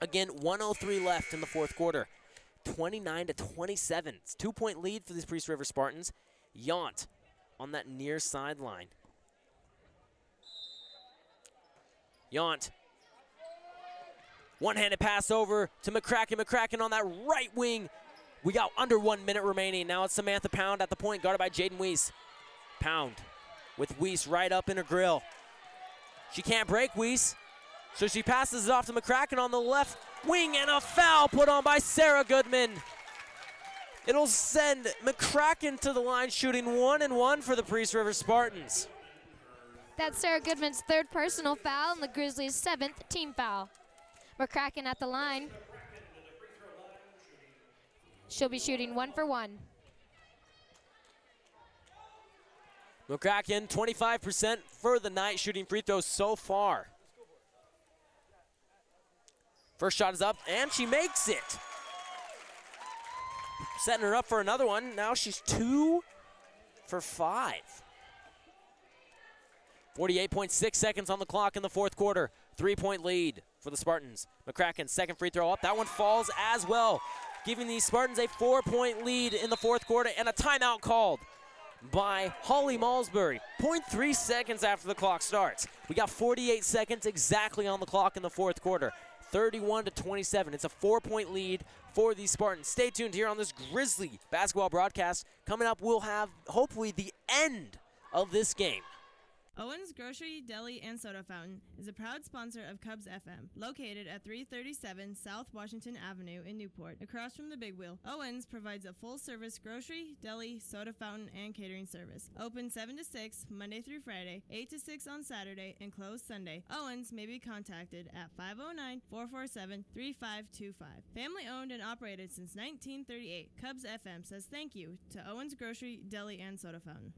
Again, 1:03 left in the fourth quarter. 29-27. It's a 2-point lead for these Priest River Spartans. Yount on that near sideline. Yount. One-handed pass over to McCracken. McCracken on that right wing. We got under 1 minute remaining. Now it's Samantha Pound at the point, guarded by Jaden Weiss. Pound with Weiss right up in her grill. She can't break Weiss. So she passes it off to McCracken on the left wing, and a foul put on by Sarah Goodman. It'll send McCracken to the line, shooting 1-1 for the Priest River Spartans. That's Sarah Goodman's third personal foul and the Grizzlies' 7th team foul. McCracken at the line. She'll be shooting 1 for 1. McCracken, 25% for the night, shooting free throws so far. First shot is up, and she makes it. Setting her up for another one. Now she's 2 for 5. 48.6 seconds on the clock in the fourth quarter. 3-point lead for the Spartans. McCracken's second free throw up. That one falls as well, giving the Spartans a 4-point lead in the fourth quarter, and a timeout called by Holly Malsbury. 0.3 seconds after the clock starts. We got 48 seconds exactly on the clock in the fourth quarter. 31-27. It's a 4-point lead for the Spartans. Stay tuned here on this Grizzly basketball broadcast. Coming up, we'll have hopefully the end of this game. Owens Grocery, Deli, and Soda Fountain is a proud sponsor of Cubs FM, located at 337 South Washington Avenue in Newport, across from the Big Wheel. Owens provides a full-service grocery, deli, soda fountain, and catering service. Open 7 to 6, Monday through Friday, 8 to 6 on Saturday, and closed Sunday. Owens may be contacted at 509-447-3525. Family-owned and operated since 1938, Cubs FM says thank you to Owens Grocery, Deli, and Soda Fountain.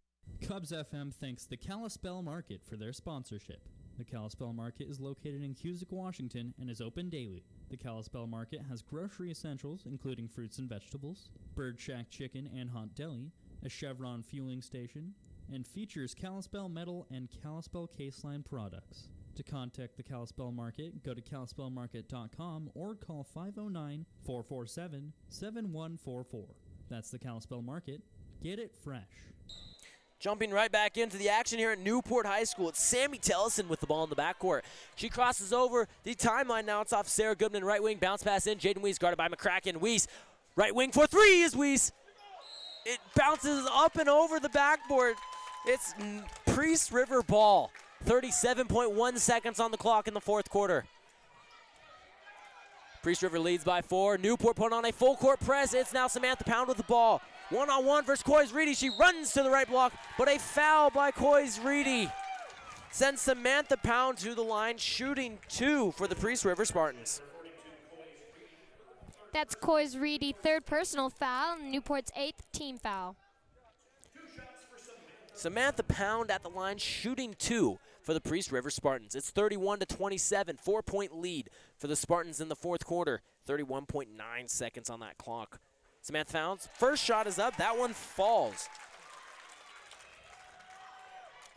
Cubs FM thanks the Kalispell Market for their sponsorship. The Kalispell Market is located in Cusick, Washington, and is open daily. The Kalispell Market has grocery essentials, including fruits and vegetables, Bird Shack chicken and hot deli, a Chevron fueling station, and features Kalispell metal and Kalispell caseline products. To contact the Kalispell Market, go to kalispellmarket.com or call 509-447-7144. That's the Kalispell Market. Get it fresh. Jumping right back into the action here at Newport High School. It's Sammy Tellison with the ball in the backcourt. She crosses over the timeline now. It's off Sarah Goodman, right wing. Bounce pass in. Jaden Weiss guarded by McCracken. Weiss, right wing for three is Weiss. It bounces up and over the backboard. It's Priest River ball. 37.1 seconds on the clock in the fourth quarter. Priest River leads by 4. Newport put on a full court press. It's now Samantha Pound with the ball. One-on-one versus Coys Reedy. She runs to the right block, but a foul by Coys Reedy sends Samantha Pound to the line, shooting 2 for the Priest River Spartans. That's Coys Reedy, third personal foul, and Newport's 8th team foul. Samantha Pound at the line, shooting 2 for the Priest River Spartans. It's 31-27, 4-point lead for the Spartans in the fourth quarter. 31.9 seconds on that clock. Samantha Pound's first shot is up. That one falls.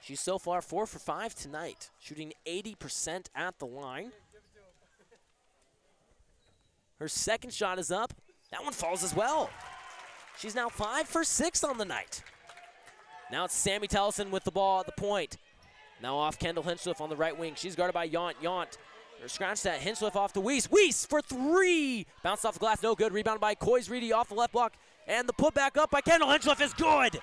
She's so far 4 for 5 tonight, shooting 80% at the line. Her second shot is up. That one falls as well. She's now 5 for 6 on the night. Now it's Sammy Tellison with the ball at the point. Now off Kendall Hinchliff on the right wing. She's guarded by Yount. Yount, or scratch that. Hinchliff off to Weiss. Weiss for 3. Bounced off the glass, no good. Rebounded by Coys Reedy off the left block. And the putback up by Kendall Hinchliff is good.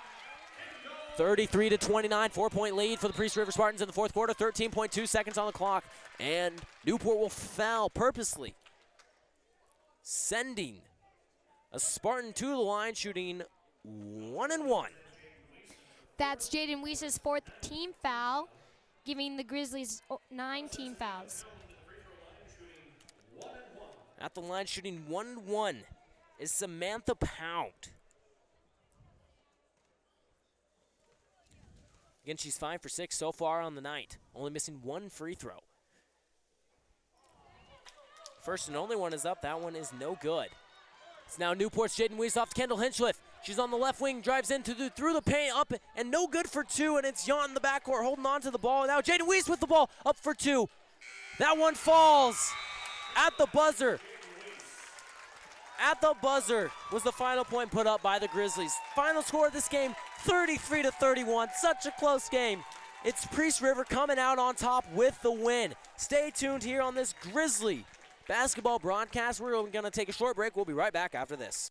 33-29, 4-point lead for the Priest River Spartans in the fourth quarter. 13.2 seconds on the clock. And Newport will foul purposely, sending a Spartan to the line, shooting 1-1. That's Jaden Weiss's 4th team foul, giving the Grizzlies 9 team fouls. At the line, shooting 1-1 is Samantha Pound. Again, she's 5 for 6 so far on the night, only missing 1 free throw. First and only one is up. That one is no good. It's now Newport's Jaden Weiss off to Kendall Hinchliff. She's on the left wing, drives in through the paint, up, and no good for 2, and it's Yount in the backcourt holding on to the ball. Now Jaden Weiss with the ball, up for 2. That one falls at the buzzer. At the buzzer was the final point put up by the Grizzlies. Final score of this game, 33-31. Such a close game. It's Priest River coming out on top with the win. Stay tuned here on this Grizzly basketball broadcast. We're going to take a short break. We'll be right back after this.